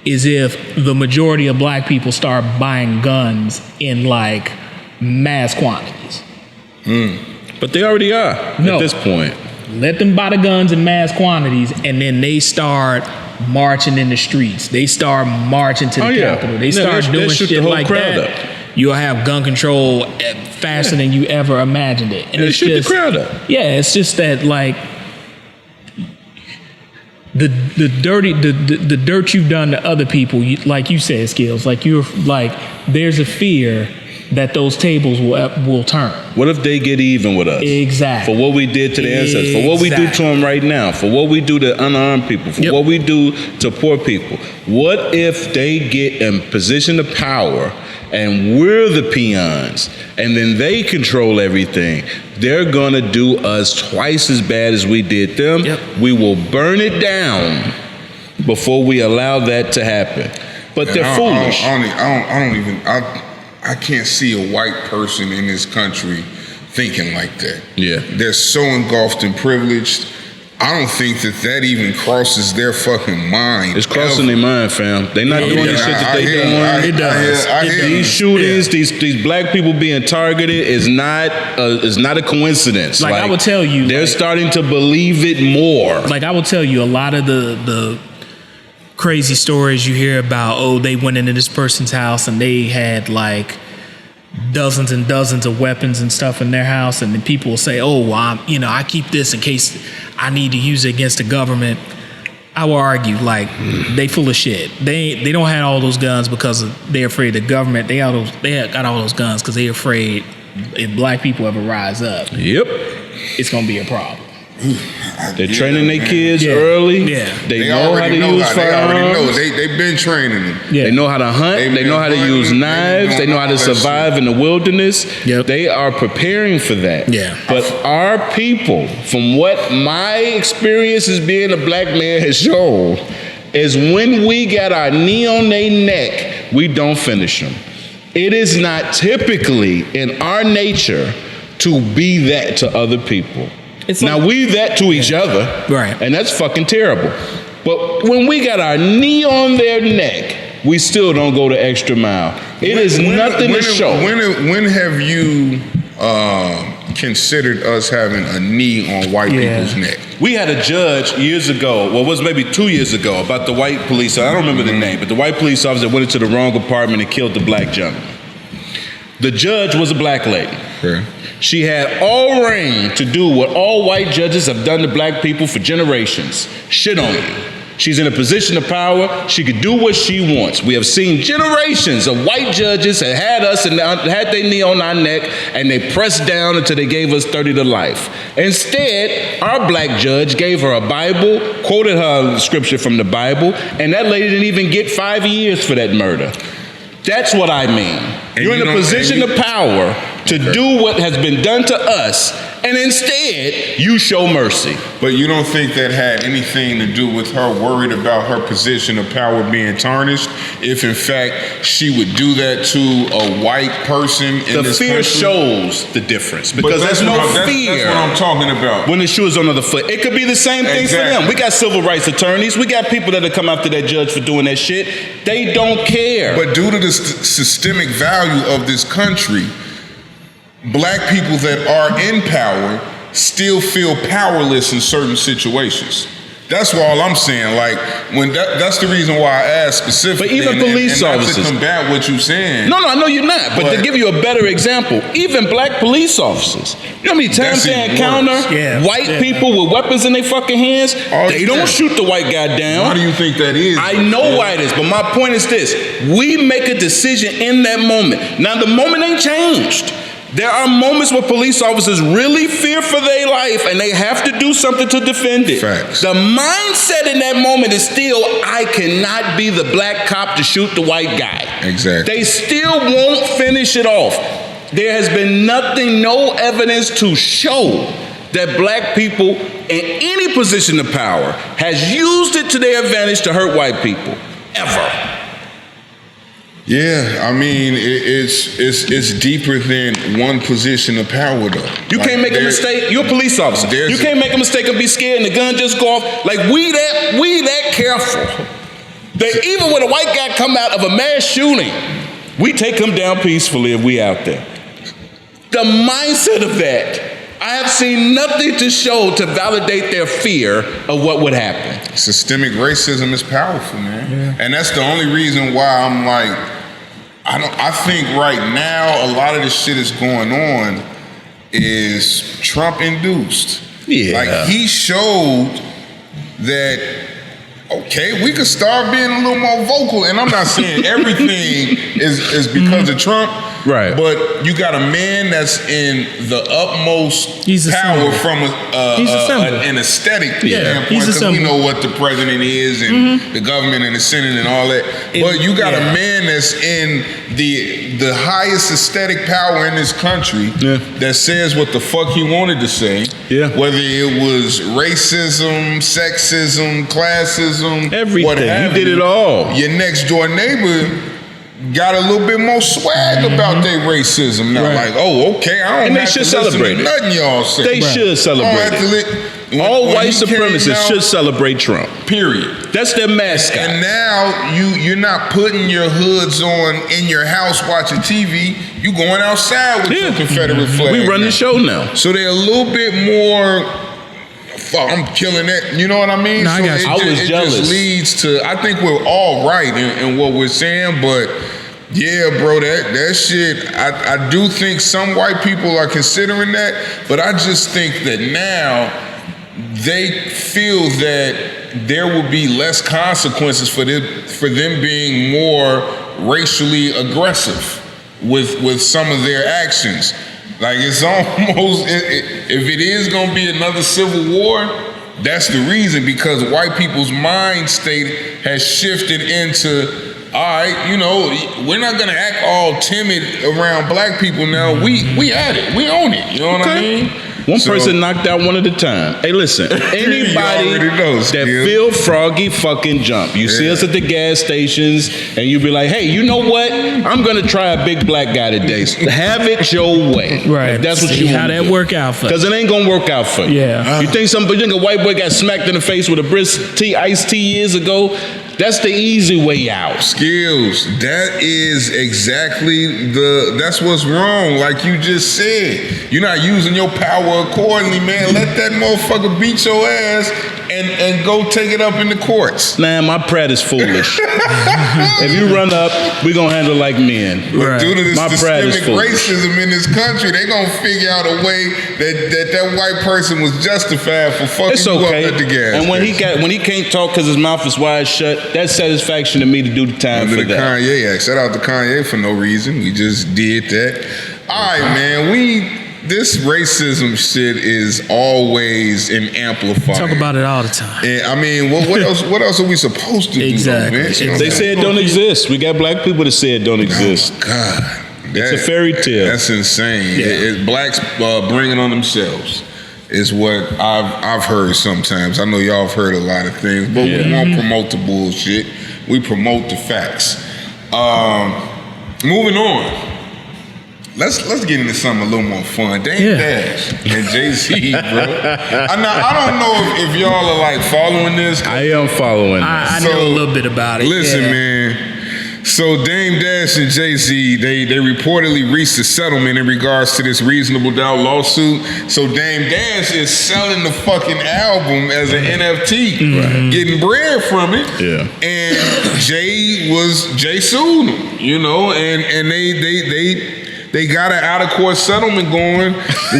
is if the majority of black people start buying guns in like mass quantities. But they already are at this point. Let them buy the guns in mass quantities, and then they start marching in the streets. They start marching to the Capitol. They start doing shit like that. You'll have gun control faster than you ever imagined it. And it's just the crowd up. Yeah, it's just that like the dirt you've done to other people, like you said, Skills. Like there's a fear that those tables will turn. What if they get even with us? Exactly. For what we did to the ancestors, for what we do to them right now, for what we do to unarmed people, for what we do to poor people. What if they get in position of power and we're the peons and then they control everything? They're gonna do us twice as bad as we did them. We will burn it down before we allow that to happen. But they're foolish. I can't see a white person in this country thinking like that. Yeah. They're so engulfed and privileged. I don't think that even crosses their fucking mind. It's crossing their mind, fam. They're not doing the shit that they doing. It does. These shootings, these black people being targeted is not a coincidence. Like I would tell you, they're starting to believe it more. Like I would tell you, a lot of the crazy stories you hear about, they went into this person's house and they had like dozens and dozens of weapons and stuff in their house, and then people will say, I keep this in case I need to use it against the government. I will argue, like, they full of shit. They don't have all those guns because they're afraid the government. They got all those guns because they're afraid if black people ever rise up, it's gonna be a problem. They're training their kids early. Yeah. They know how to use firearms. They already know. They've been training them. Yeah. They know how to hunt. They know how to use knives. They know how to survive in the wilderness. Yep. They are preparing for that. Yeah. But our people, from what my experience as being a black man has shown, is when we got our knee on their neck, we don't finish them. It is not typically in our nature to be that to other people. Now we that to each other, right? And that's fucking terrible. But when we got our knee on their neck, we still don't go the extra mile. It is nothing to show. When have you considered us having a knee on white people's neck? We had a judge years ago, well, it was maybe 2 years ago, about the white police. I don't remember the name, but the white police officer went into the wrong apartment and killed the black gentleman. The judge was a black lady. Okay. She had all reign to do what all white judges have done to black people for generations. Shit on you. She's in a position of power. She could do what she wants. We have seen generations of white judges that had us and had their knee on our neck, and they pressed down until they gave us 30 to life. Instead, our black judge gave her a Bible, quoted her scripture from the Bible, and that lady didn't even get 5 years for that murder. That's what I mean. You're in a position of power to do what has been done to us, and instead, you show mercy. But you don't think that had anything to do with her worried about her position of power being tarnished, if in fact she would do that to a white person in this country? The fear shows the difference, because there's no fear. That's what I'm talking about. When the shoe is on the foot. It could be the same thing for them. We got civil rights attorneys. We got people that have come after that judge for doing that shit. They don't care. But due to the systemic value of this country, black people that are in power still feel powerless in certain situations. That's all I'm saying. Like, when that's the reason why I asked specifically. But even police officers, not to combat what you're saying. No, I know you're not. But to give you a better example, even black police officers. You know how many times they encounter white people with weapons in their fucking hands? They don't shoot the white guy down. Why do you think that is? I know why it is, but my point is this: we make a decision in that moment. Now the moment ain't changed. There are moments where police officers really fear for their life and they have to do something to defend it. Facts. The mindset in that moment is still, I cannot be the black cop to shoot the white guy. Exactly. They still won't finish it off. There has been no evidence to show that black people in any position of power has used it to their advantage to hurt white people, ever. Yeah, I mean, it's deeper than one position of power, though. You can't make a mistake. You're a police officer. You can't make a mistake and be scared and the gun just go off. Like, we that careful. That even when a white guy come out of a mass shooting, we take him down peacefully if we out there. The mindset of that, I have seen nothing to show to validate their fear of what would happen. Systemic racism is powerful, man. Yeah. And that's the only reason why I'm like, I think right now a lot of the shit that's going on is Trump induced. Yeah. Like, he showed that, okay, we could start being a little more vocal. And I'm not saying everything is because of Trump. Right. But you got a man that's in the utmost power from an aesthetic standpoint, because we know what the president is and the government and the Senate and all that. But you got a man that's in the highest aesthetic power in this country that says what the fuck he wanted to say. Yeah. Whether it was racism, sexism, classism, everything. What have he did it all. Your next door neighbor got a little bit more swag about their racism now. Like, oh, okay, I don't have to listen to nothing y'all say. They should celebrate it. All white supremacists should celebrate Trump. Period. That's their mascot. And now you're not putting your hoods on in your house watching TV. You going outside with your Confederate flag. We run the show now. So they're a little bit more. I'm killing it. You know what I mean? No, I got you. I was jealous. It just leads to, I think we're all right in what we're saying, but yeah, bro, that shit, I do think some white people are considering that, but I just think that now they feel that there will be less consequences for them being more racially aggressive with some of their actions. Like it's almost, if it is gonna be another civil war, that's the reason, because white people's mind state has shifted into, all right, you know, we're not gonna act all timid around black people now. We at it, we own it. You know what I mean? One person knocked out one at a time. Hey, listen, anybody that feel froggy fucking jump. You see us at the gas stations and you be like, hey, you know what? I'm going to try a big black guy today. Have it your way. Right. If that's what you want. How that work out for you. Because it ain't going to work out for you. Yeah. You think a white boy got smacked in the face with a brisk iced tea years ago? That's the easy way out. Skills. That is exactly that's what's wrong. Like you just said, you're not using your power accordingly, man. Let that motherfucker beat your ass and go take it up in the courts. Nah, my prat is foolish. If you run up, we gonna handle like men. But due to the systemic racism in this country, they gonna figure out a way that white person was justified for fucking you up at the gas. And when he can't talk because his mouth is wide shut, that's satisfaction to me to do the time for that. Kanye Act. Shout out to Kanye for no reason. We just did that. All right, man. This racism shit is always an amplifier. Talk about it all the time. And I mean, what else? What else are we supposed to do, though, man? They say it don't exist. We got black people that say it don't exist. Oh, God, it's a fairy tale. That's insane. Yeah. Blacks bring it on themselves. Is what I've heard sometimes. I know y'all have heard a lot of things, but we won't promote the bullshit. We promote the facts. Moving on. Let's get into something a little more fun. Dame Dash and Jay-Z, bro. I don't know if y'all are like following this. I am following this. I know a little bit about it. Listen, man. So Dame Dash and Jay-Z, they reportedly reached a settlement in regards to this Reasonable Doubt lawsuit. So Dame Dash is selling the fucking album as an NFT, getting bread from it. Yeah. And Jay sued him, you know, and they got an out-of-court settlement going.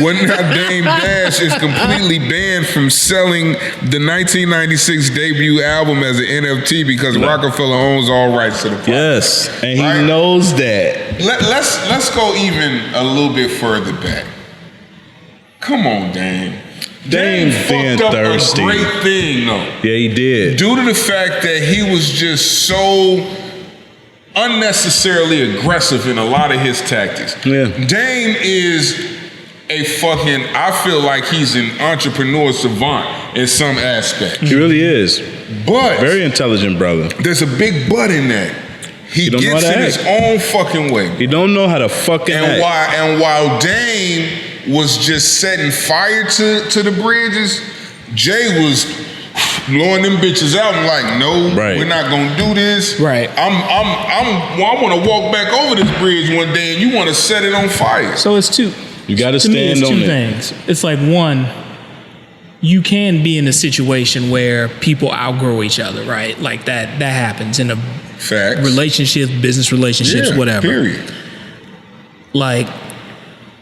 When now Dame Dash is completely banned from selling the 1996 debut album as an NFT because Rockefeller owns all rights to the property. Yes, and he knows that. Let's go even a little bit further back. Come on, Dame. Dame being fucked up thirsty. A great thing, though. Yeah, he did. Due to the fact that he was just so unnecessarily aggressive in a lot of his tactics. Yeah. Dame is I feel like he's an entrepreneur savant in some aspect. He really is. But very intelligent brother. There's a big but in that. He gets in his own fucking way. He don't know how to fucking act. While Dame was just setting fire to the bridges, Jay was blowing them bitches out and like, no, we're not gonna do this. Right. I want to walk back over this bridge one day, and you want to set it on fire. So it's two. You got to stand on it. Two things. It's like, one, you can be in a situation where people outgrow each other, right? Like that happens in a relationship, business relationships, whatever. Period. Like,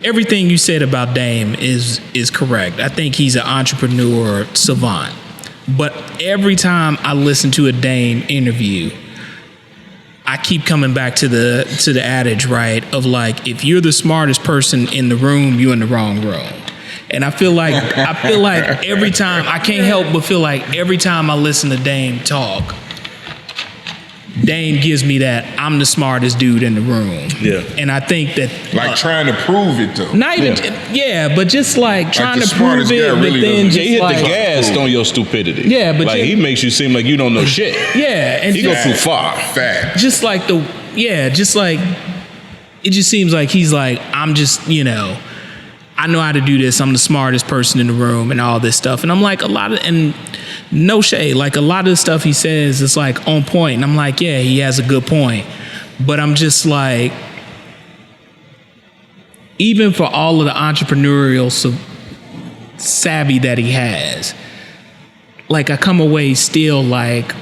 everything you said about Dame is correct. I think he's an entrepreneur savant. But every time I listen to a Dame interview, I keep coming back to the adage, right, of like, if you're the smartest person in the room, you're in the wrong room. And I feel like every time, I can't help but feel like every time I listen to Dame talk, Dame gives me that I'm the smartest dude in the room. Yeah. And I think that trying to prove it though. Not even but just like trying to prove it, but then just he hit the gas on your stupidity. Yeah, but like he makes you seem like you don't know shit. Yeah, and he goes too far. Fact. Just like it just seems like he's like, I'm just, I know how to do this. I'm the smartest person in the room and all this stuff. And I'm like, no shade, like a lot of the stuff he says is like on point. And I'm like, yeah, he has a good point. But I'm just like, even for all of the entrepreneurial savvy that he has, like I come away still like,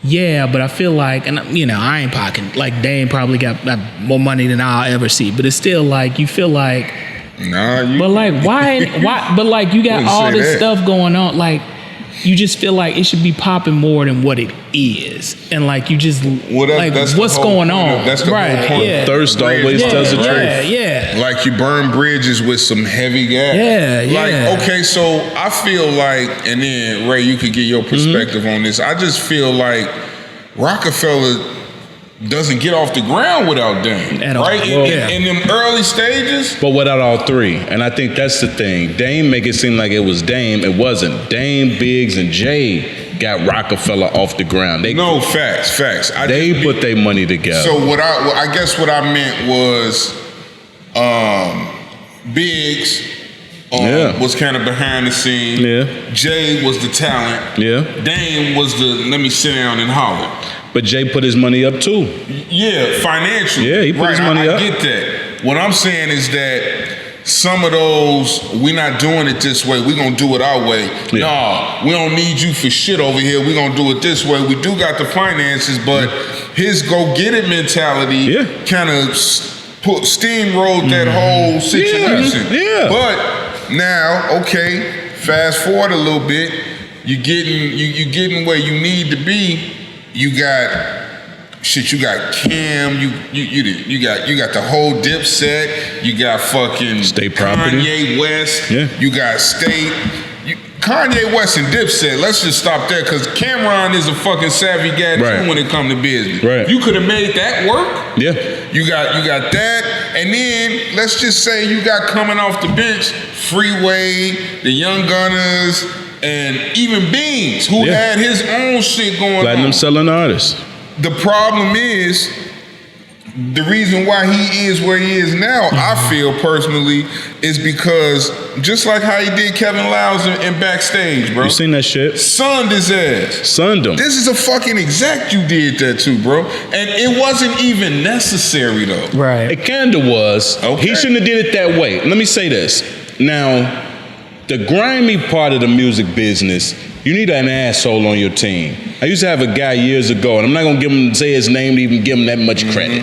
yeah, but I feel like, and I ain't pocketing, like Dame probably got more money than I'll ever see. But it's still like, you feel like, but like, why, but like you got all this stuff going on. Like, you just feel like it should be popping more than what it is, and like you just that's what's going on. That's the whole point. Yeah. Thirst always tells the truth. Yeah. Like you burn bridges with some heavy gas. Yeah. Okay, so I feel like, and then Ray, you could get your perspective on this. I just feel like Rockefeller doesn't get off the ground without Dame, right? In them early stages. But without all three. And I think that's the thing. Dame make it seem like it was Dame. It wasn't. Dame, Biggs, and Jay got Rockefeller off the ground. Facts. They put their money together. So I guess what I meant was Biggs was kind of behind the scene. Yeah. Jay was the talent. Yeah. Dame was the let me sit down and holler. But Jay put his money up too. Yeah, financially. Yeah, he put his money up. I get that. What I'm saying is that some of those, we're not doing it this way. We're going to do it our way. Yeah. Nah, we don't need you for shit over here. We're going to do it this way. We do got the finances, but his go-get-it mentality kind of steamrolled that whole situation. Yeah. But now, okay, fast forward a little bit. You're getting where you need to be. You got Cam, you got the whole Dipset, you got fucking State Property. Kanye West, you got State. Kanye West and Dipset, let's just stop there, because Cameron is a fucking savvy guy too when it comes to business. Right. You could have made that work. Yeah. You got that, and then let's just say you got coming off the bench, Freeway, the Young Gunners, and even Beans, who had his own shit going on. Platinum selling artists. The problem is, the reason why he is where he is now, I feel personally, is because just like how he did Kevin Lyles in Backstage, bro. You seen that shit? Sunned his ass. Sunned him. This is a fucking exec you did that to, bro. And it wasn't even necessary, though. Right. It kinda was. Okay. He shouldn't have did it that way. Let me say this. Now, the grimy part of the music business, you need an asshole on your team. I used to have a guy years ago, and I'm not gonna say his name to even give him that much credit.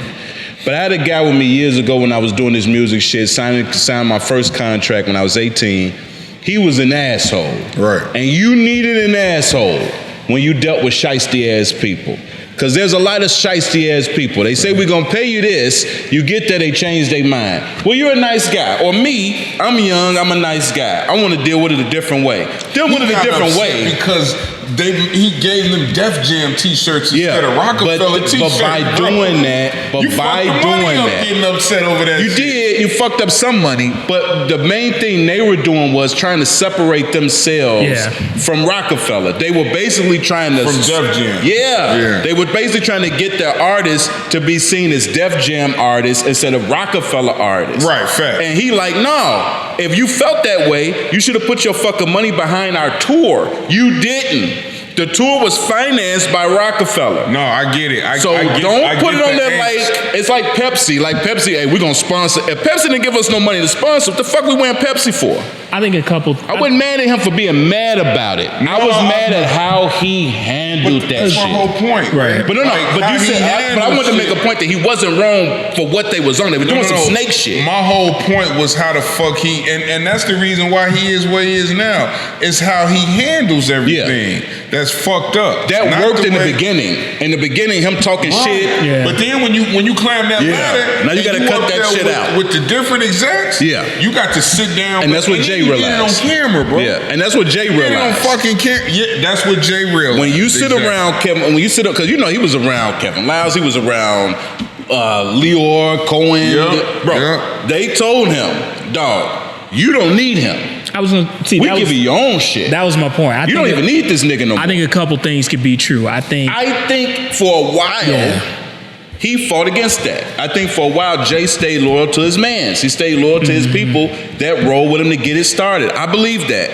But I had a guy with me years ago when I was doing this music shit, signed my first contract when I was 18. He was an asshole. Right. And you needed an asshole when you dealt with shiesty ass people. Because there's a lot of shiesty ass people. They say, we're going to pay you this. You get there, they change their mind. Well, you're a nice guy. Or me, I'm young, I'm a nice guy. I want to deal with it a different way. Deal with it a different way. Because he gave them Def Jam t-shirts instead of Rockefeller t-shirts. But by doing that, getting upset over that shit. You fucked up some money, but the main thing they were doing was trying to separate themselves from Rockefeller. They were basically trying to... From Def Jam. Yeah. They were basically trying to get their artists to be seen as Def Jam artists instead of Rockefeller artists. Right, fact. And he like, no, if you felt that way, you should have put your fucking money behind our tour. You didn't. The tour was financed by Rockefeller. No, I get it. Don't put it on there like it's like Pepsi. Like Pepsi, hey, we're gonna sponsor. If Pepsi didn't give us no money to sponsor, what the fuck we wearing Pepsi for? I think a couple. I wasn't mad at him for being mad about it. I was mad at how he handled that that's shit. That's my whole point, right? But but you said, but I wanted to make a point that he wasn't wrong for what they was on. They were doing some snake shit. My whole point was how the fuck he, and that's the reason why he is where he is now. Is how he handles everything. That's fucked up. That worked in the beginning. In the beginning, him talking shit. Yeah. But then when you climb that ladder, now you got to cut that shit out with the different execs. Yeah, you got to sit down. And that's what Jay realized. Get it on camera, bro. Yeah, and that's what Jay realized. On fucking camera. Yeah, that's what Jay realized. When you sit around Kevin, when you sit up, because you know he was around Kevin Lyles, he was around Leor Cohen, bro. They told him, dog, you don't need him. I was gonna see. We give you your own shit. That was my point. You don't even need this nigga no more. I think a couple things could be true. I think for a while, he fought against that. I think for a while, Jay stayed loyal to his mans. He stayed loyal to his people that rolled with him to get it started. I believe that.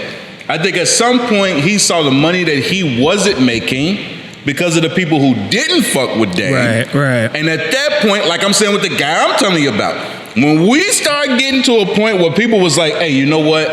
I think at some point he saw the money that he wasn't making because of the people who didn't fuck with Dame. Right. And at that point, like I'm saying with the guy I'm telling you about, when we start getting to a point where people was like, hey, you know what?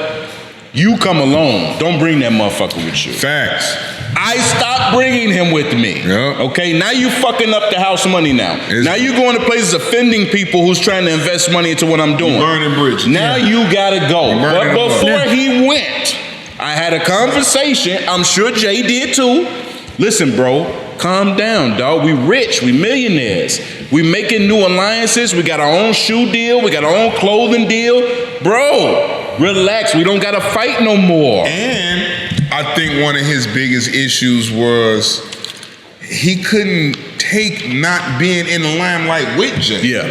You come alone. Don't bring that motherfucker with you. Facts. I stopped bringing him with me. Yep. Okay, now you fucking up the house money now. Now you going to places offending people who's trying to invest money into what I'm doing. Burning bridges. Now you gotta go. But before he went, I had a conversation. I'm sure Jay did too. Listen, bro, calm down, dog. We rich. We millionaires. We making new alliances. We got our own shoe deal. We got our own clothing deal. Bro, relax. We don't got to fight no more. And I think one of his biggest issues was he couldn't take not being in the limelight with Jay. Yeah.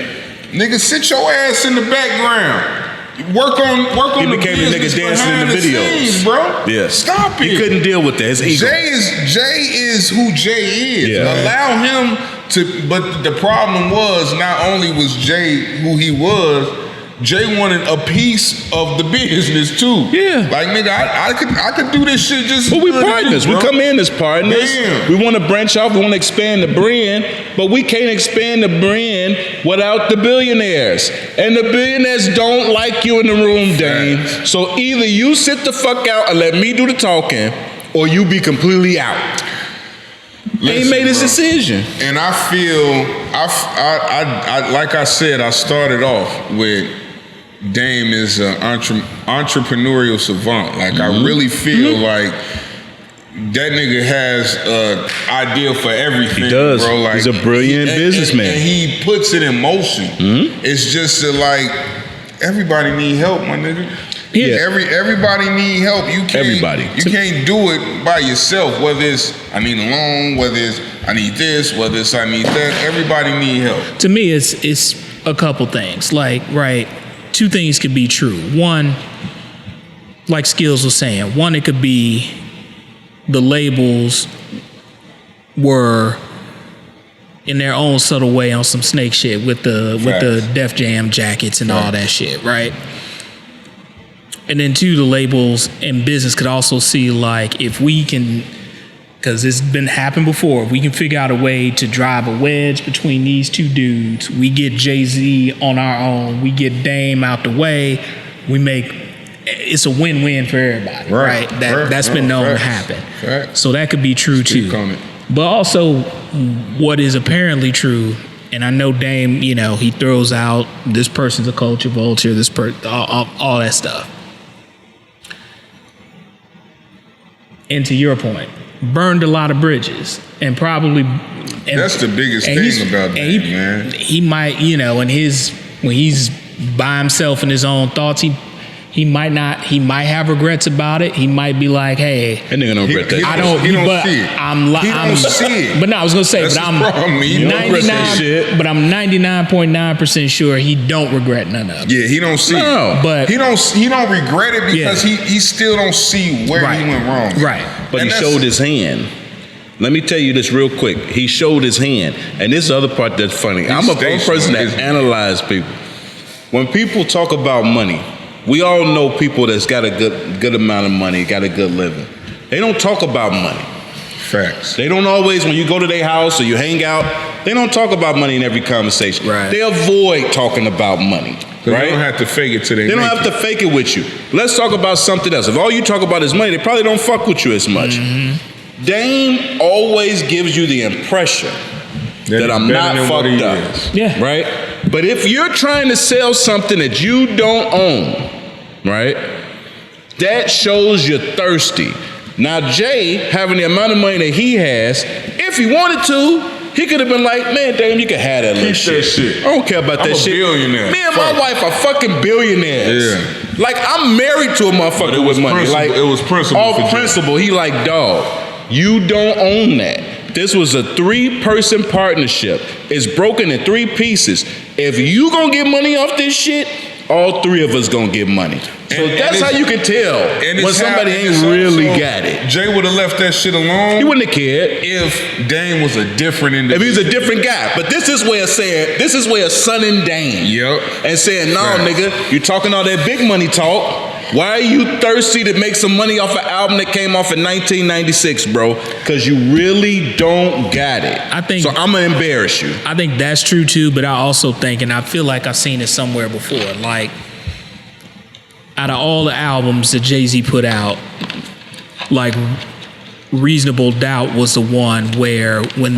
Nigga, sit your ass in the background. Work on He the became the business nigga dancing in the videos, scenes, bro. Yeah. Stop it. He couldn't deal with that. His ego. Jay is who Jay is. Yeah. Allow him to. But the problem was not only was Jay who he was, Jay wanted a piece of the business too. Yeah. Like nigga, I could do this shit just. But we partners. We come in as partners. Damn. We want to branch off. We want to expand the brand, but we can't expand the brand without the billionaires. And the billionaires don't like you in the room, Dame. So either you sit the fuck out and let me do the talking, or you be completely out. He made his decision. And I feel, I like I said, I started off with Dame is an entrepreneurial savant. Like I really feel like that nigga has an idea for everything. He does. Bro. Like, he's a brilliant businessman. And he puts it in motion. It's just like everybody need help, my nigga. Yeah. Everybody need help. You can't. Everybody. You can't do it by yourself. Whether it's I need a loan, whether it's I need this, whether it's I need that. Everybody need help. To me, it's a couple things. Like, right, two things could be true. One, like Skills was saying, one, it could be the labels were in their own subtle way on some snake shit with the Def Jam jackets and all that shit, right? And then two, the labels and business could also see like if we can, because it's been happened before, if we can figure out a way to drive a wedge between these two dudes, we get Jay-Z on our own, we get Dame out the way, it's a win-win for everybody, right? That's been known to happen. So that could be true too. But also what is apparently true, and I know Dame, he throws out this person's a culture vulture, all that stuff. And to your point, burned a lot of bridges and probably. That's the biggest thing about that, man. He might, when he's by himself in his own thoughts, he might have regrets about it. He might be like, hey, that nigga don't regret that. He don't see it. He don't see it. But no, I was gonna say, that's but I'm problem. 99. But I'm 99.9% sure he don't regret none of it. Yeah, he don't see it. But he don't regret it because he still don't see where he went wrong. Right. But he showed his hand. Let me tell you this real quick. He showed his hand. And this is the other part that's funny. I'm a person that analyzes people. When people talk about money, we all know people that's got a good amount of money, got a good living. They don't talk about money. Facts. They don't always, when you go to their house or you hang out, they don't talk about money in every conversation. Right. They avoid talking about money. Right? They don't have to fake it till they don't have to fake it with you. Let's talk about something else. If all you talk about is money, they probably don't fuck with you as much. Mm-hmm. Dame always gives you the impression that I'm not fucked up. Yeah. Right? But if you're trying to sell something that you don't own, right, that shows you're thirsty. Now, Jay, having the amount of money that he has, if he wanted to, he could have been like, man, damn, you can have that little shit. I don't care about that shit. I'm a billionaire. Me and my wife are fucking billionaires. Yeah. Like, I'm married to a motherfucker with money. Like, it was principle. All principle. He like, dog, you don't own that. This was a 3-person partnership. It's broken in 3 pieces. If you gonna get money off this shit, all 3 of us gonna get money. So that's how you can tell when somebody ain't really got it. Jay would have left that shit alone. He wouldn't have cared if Dame was a different individual. If he was a different guy. But this is where sunning Dame. Yep. And saying, no, nigga, you talking all that big money talk. Why are you thirsty to make some money off an album that came off in 1996, bro? Because you really don't got it. So I'm going to embarrass you. I think that's true too, but I also think, and I feel like I've seen it somewhere before, like out of all the albums that Jay-Z put out, like Reasonable Doubt was the one where when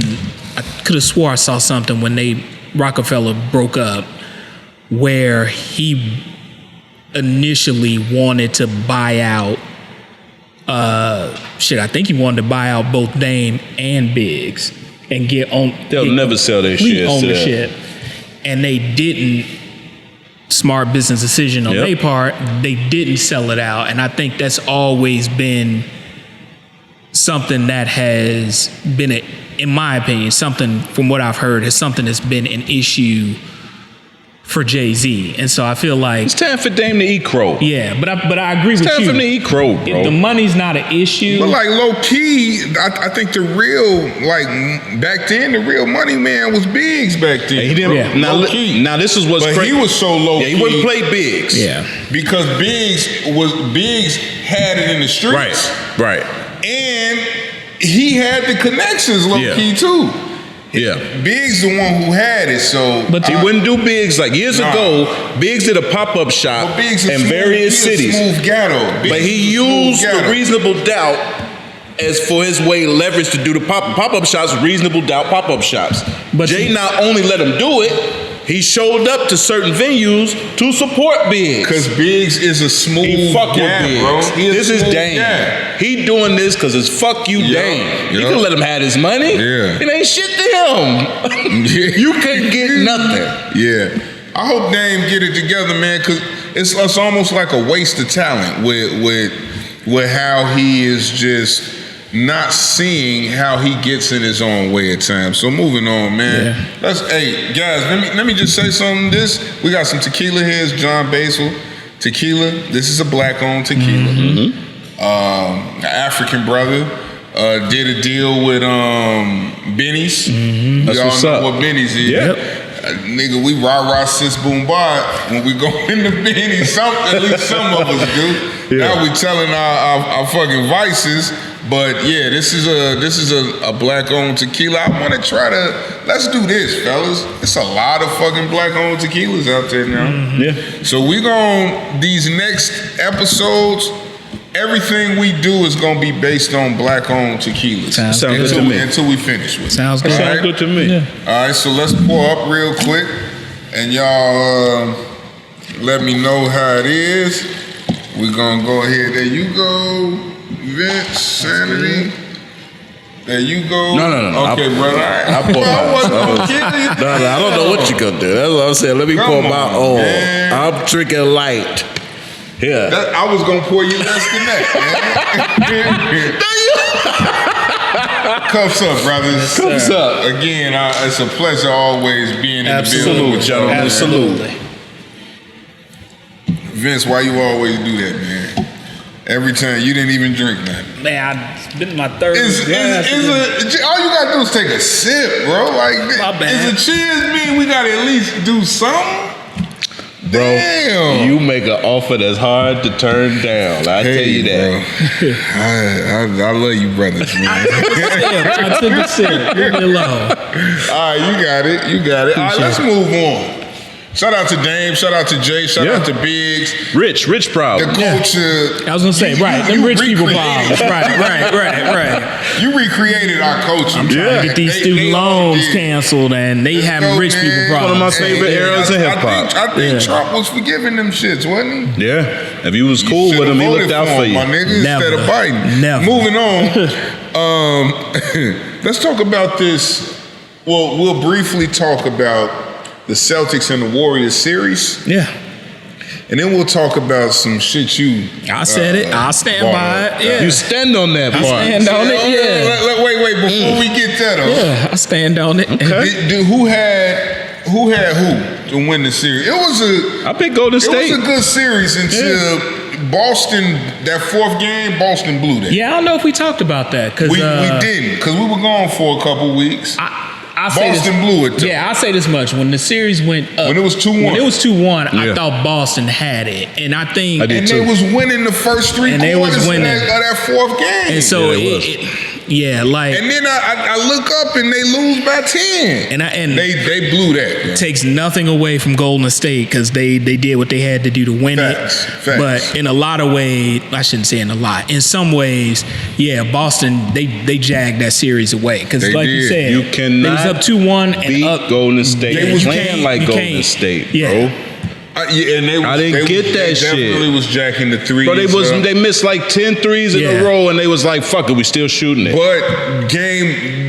I could have swore I saw something when Rockefeller broke up where he initially wanted to buy out I think he wanted to buy out both Dame and Biggs and get on. They'll never sell their shares ownership. And they didn't. Smart business decision on their part. They didn't sell it out, and I think that's always been something that has been, in my opinion, something from what I've heard, is something that's been an issue for Jay-Z. And so I feel like it's time for Dame to eat crow. Yeah, but I agree with you. It's time for him to eat crow, bro. If the money's not an issue. But like low key, I think the real, like back then, the real money man was Biggs back then. He didn't. Now this is what's crazy. He was so low key. He wouldn't play Biggs. Yeah. Because Biggs had it in the streets. Right. And he had the connections low key too. Yeah. Biggs the one who had it, so but he wouldn't do Biggs like years ago. Biggs did a pop-up shop in various cities. Smooth ghetto. But he used the reasonable doubt as for his way leverage to do the pop-up shops, reasonable doubt pop-up shops. But Jay not only let him do it, he showed up to certain venues to support Biggs. Because Biggs is a smooth he fuck guy, with Biggs. bro. This is Dame. Guy. He doing this because it's fuck you, Dame. You can let him have his money. Yeah. It ain't shit to him. You can't get nothing. Yeah. I hope Dame get it together, man, because it's almost like a waste of talent with how he is just not seeing how he gets in his own way at times. So moving on, man. Hey guys, let me just say something. We got some tequila here. It's John Basil tequila. This is a black-owned tequila. An African brother did a deal with Benny's. We all know what Benny's is. Nigga, we rah sis boom bar when we go into Benny's. At least some of us do. Now we telling our fucking vices. But yeah, this is a black-owned tequila. I want to let's do this, fellas. It's a lot of fucking black-owned tequilas out there now. Yeah. So these next episodes, everything we do is gonna be based on black-owned tequilas. Sounds good to me. Until we finish with it. Sounds good. Sounds good to me. Yeah. All right, so let's pour up real quick, and y'all let me know how it is. We're gonna go ahead. There you go. Vince, Sanity. There you go. No. Okay, brother. I pour I don't know what you're gonna do. That's what I'm saying. Let me pour my own. Man. I'm drinking light. Yeah. I was gonna pour you less than that, man. Cuffs up, brothers. Cuffs up. Again, it's a pleasure always being in the building with y'all. Absolutely. Vince, why you always do that, man? Every time you didn't even drink nothing. Man, it's been my third glass. All you gotta do is take a sip, bro. Like, my bad. Is a cheers mean we gotta at least do something? Bro, damn. You make an offer that's hard to turn down. I tell you that. I love you, brothers, man. I took a sip. Leave me alone. All right, you got it. All right, let's move on. Shout out to Dame, shout out to Jay, shout out to Biggs. Rich problem. The culture. I was gonna say, them rich people problems. Right. You recreated our culture. I'm trying to get these student loans canceled, and they having rich people problems. One of my favorite eras of hip hop. I think Trump was forgiving them shits, wasn't he? Yeah. If you was cool with him, he looked out for you. My nigga, instead of Biden. Never. Moving on. Let's talk about this. Well, we'll briefly talk about the Celtics and the Warriors series. Yeah. And then we'll talk about some shit you... I said it. I'll stand by it. Yeah. You stand on that part. I stand on it, yeah. Wait. Before we get that up. Yeah, I stand on it. Okay. Who had who to win the series? I picked Golden State. It was a good series until Boston, that fourth game, Boston blew that. Yeah, I don't know if we talked about that. We didn't, because we were gone for a couple weeks. Boston blew it. Yeah, I'll say this much. When the series went up, when it was 2-1, I thought Boston had it, and I think, they was winning the first three quarters of that fourth game. And so and then I look up and they lose by 10, and they blew that. It takes nothing away from Golden State because they did what they had to do to win Facts. But in a lot of ways, I shouldn't say in a lot. In some ways, Boston they jagged that series away because, like you said, you cannot they was up 2-1 and beat up Golden State. They was playing like Golden State, bro. Yeah, and I didn't get that shit. Definitely was jacking the threes. Bro, they missed like 10 threes in a row, and they was like, fuck it, we still shooting it. But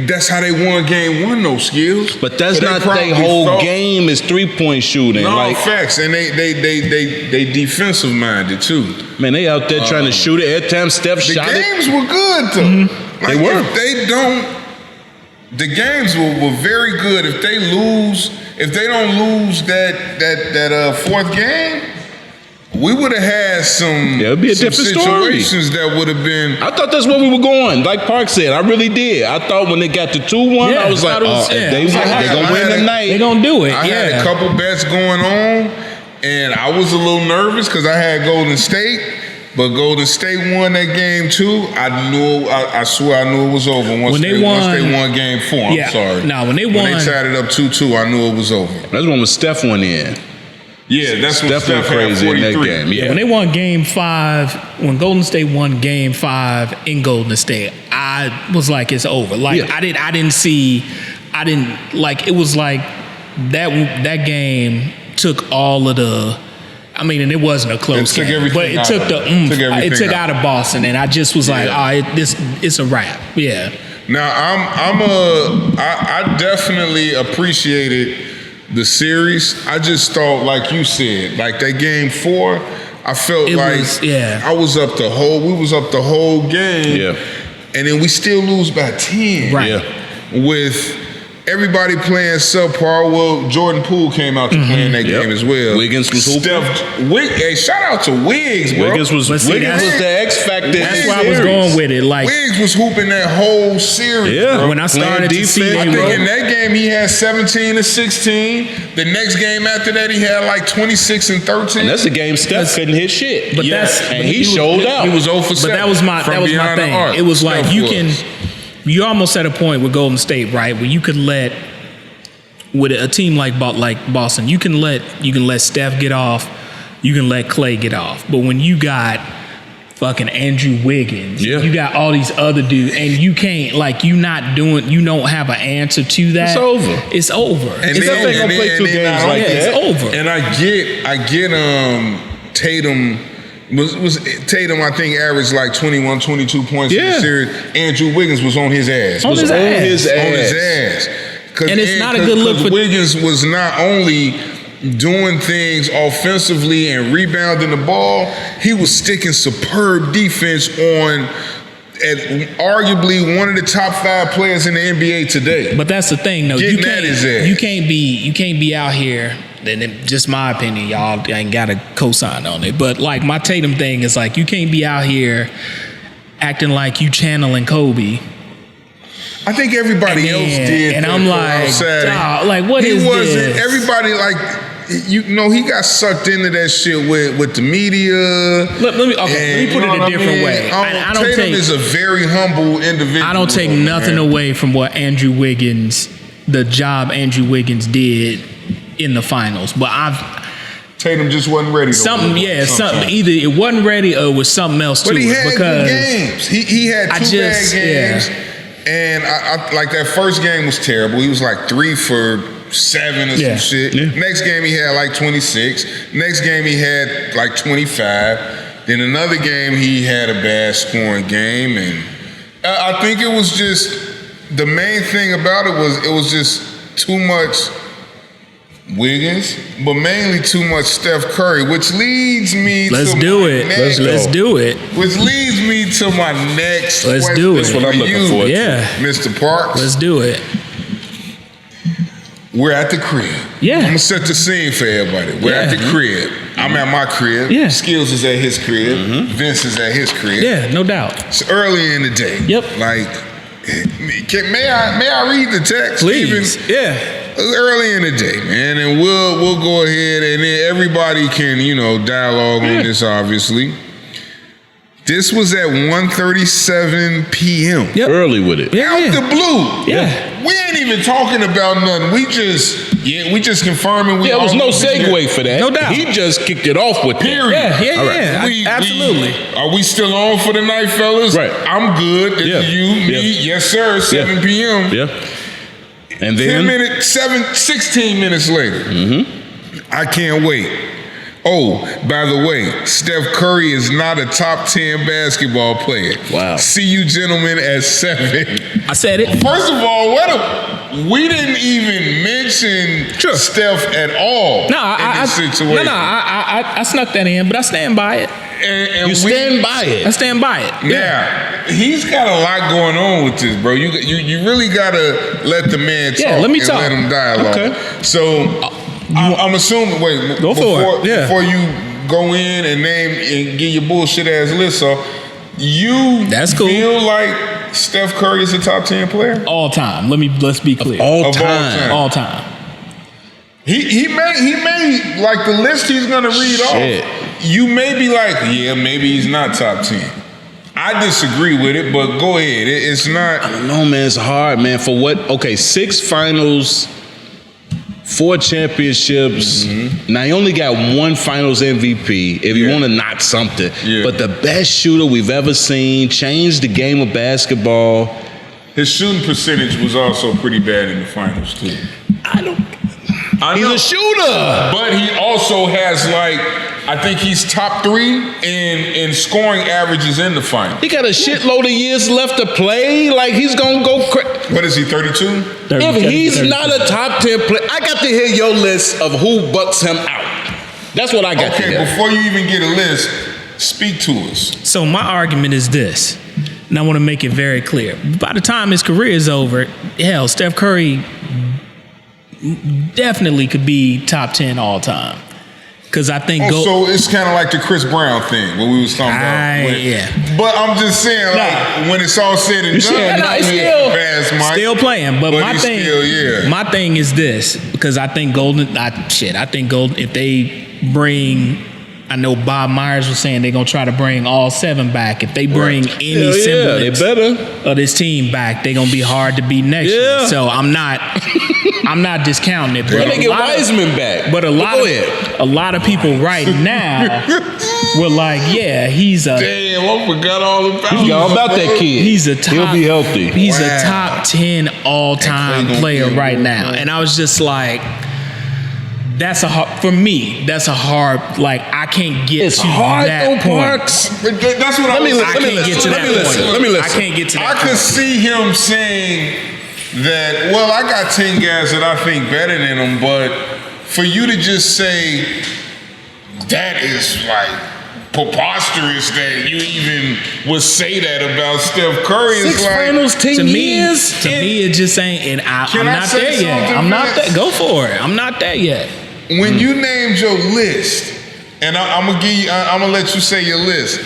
that's how they won game one, though, Skills. But that's not their whole game is 3-point shooting. No, like, facts. And they defensive minded too. Man, they out there trying to shoot it. Every time Steph shot it. The games were good though. Mm-hmm. They were. The games were very good. If they don't lose that fourth game, we would have had some, it'd be a different situations story. That would have been. I thought that's where we were going. Like Park said, I really did. I thought when they got to 2-1, I was like, they're gonna win tonight. They're gonna do it. I had a couple bets going on, and I was a little nervous because I had Golden State. But Golden State won that game too. I swear I knew it was over once they won game 4. I'm sorry. No, when they tied it up 2-2, I knew it was over. That's when Steph went in. Yeah, that's when Steph went crazy in that game. Yeah. When they won game 5, when Golden State won game 5 in Golden State, I was like, it's over. Like it was like that game took all of the. I mean, and it wasn't a close game, but it took it took out of Boston, and I just was like, it's a wrap. Yeah. Now I definitely appreciated the series. I just thought, like you said, like that game 4, I felt we was up the whole game, and then we still lose by 10, right? With everybody playing subpar. Well, Jordan Poole came out to play in that game as well. Wiggins was hey, shout out to Wiggs, bro. Wiggins was the X factor. That's where I was going with it. Like Wiggs was hooping that whole series. Yeah, bro. when I started to see him, I think in that game he had 17 and 16. The next game after that he had like 26 and 13. And that's the game Steph couldn't hit shit. But he showed out. He was 0 for 7. But that was my thing. It was like you almost at a point with Golden State, right, where you could let with a team like Boston, you can let Steph get off, you can let Clay get off, but when you got fucking Andrew Wiggins, you got all these other dudes, and you can't you don't have an answer to that. It's over. And it's then, gonna play 2 games like that. It's over. And I get Tatum. Was Tatum, I think, averaged like 21, 22 points in the series. Andrew Wiggins was on his ass. On his ass. And it's not a good look for Wiggins was not only doing things offensively and rebounding the ball, he was sticking superb defense on arguably one of the top 5 players in the NBA today. But that's the thing, though. You can't be out here. And just my opinion, y'all ain't got to co-sign on it. But like my Tatum thing is like you can't be out here acting like you channeling Kobe. I think everybody else did. And I'm like, what is this? Everybody he got sucked into that shit with the media. Let me put it a different way. Tatum is a very humble individual. I don't take nothing away from what the job Andrew Wiggins did in the finals, but Tatum just wasn't ready. Either it wasn't ready or it was something else to it. But he had good games. He had 2 bad games, and I like that first game was terrible. He was like 3 for 7 or some shit. Yeah. Next game he had like 26. Next game he had like 25. Then another game he had a bad scoring game, and I think it was just the main thing about it was just too much Wiggins, but mainly too much Steph Curry, which leads me Let's do it. Which leads me to my next Let's do it. That's what I'm looking for. Yeah. Mr. Parks. Let's do it. We're at the crib. Yeah. I'm going to set the scene for everybody. We're at the crib. I'm at my crib. Yeah. Skills is at his crib. Vince is at his crib. Yeah, no doubt. It's early in the day. Yep. Like, may I read the text? Please. Early in the day, man, and we'll go ahead and then everybody can, dialogue on this, obviously. This was at 1:37 p.m. Yep. Early with it. Out the blue. Yeah. We ain't even talking about nothing. We just confirming. There was no segue for that. No doubt. He just kicked it off with period. Absolutely. Are we still on for the night, fellas? Right. I'm good. This is you, me, yes sir, 7 p.m. Yeah. And then 16 minutes later. I can't wait. Oh, by the way, Steph Curry is not a top 10 basketball player. Wow. See you gentlemen at 7. I said it. First of all, we didn't even mention Steph at all in this situation. I snuck that in, but I stand by it. And I stand by it. Now, he's got a lot going on with this, bro. You really gotta let the man talk. Yeah, let me talk. Let him dialogue. Okay. So I'm assuming. Wait, go for it. Yeah. Before you go in and name and get your bullshit ass list off, That's cool. feel like Steph Curry is a top 10 player all time. Let's be clear. All time. He may like the list he's gonna read off. You may be like, yeah, maybe he's not top 10. I disagree with it, but go ahead. It's not. I don't know, man. It's hard, man. For what? Okay, 6 finals, 4 championships. Mm-hmm. Now, he only got 1 finals MVP, if you want to knock something. Yeah. But the best shooter we've ever seen, changed the game of basketball. His shooting percentage was also pretty bad in the finals, too. He's a shooter. But he also has, I think he's top 3 in scoring averages in the final. He got a shitload of years left to play. Like, he's going to go What is he, 32? If he's not a top 10 player, I got to hear your list of who bucks him out. That's what I got to hear. Okay, before you even get a list, speak to us. So my argument is this, and I want to make it very clear. By the time his career is over, hell, Steph Curry definitely could be top 10 all time. Because I think so it's kind of like the Chris Brown thing, what we was talking about. Yeah. But I'm just saying, when it's all said and done, still playing. But my thing is this, because I think Golden, if they bring, I know Bob Myers was saying they're going to try to bring all 7 back. If they bring any semblance of this team back, they're going to be hard to beat next year. So I'm not discounting it. But they get Wiseman back. But a lot of people right now were like, yeah, he's a... Damn, I forgot all about that kid. He's a top... He'll be healthy. He's a top 10 all-time player right now. And I was just like... That's a hard, for me, that's a hard, I can't get to that point. That's what I can't get to that point. Let me listen. I can't get to that point. I could see him saying that, well, I got 10 guys that I think better than him, but for you to just say that is preposterous that you even would say that about Steph Curry. 6 finals, 10 years? To me, it just ain't, and I'm not there yet. I'm not there. Go for it. I'm not there yet. When you named your list, and I'm gonna let you say your list,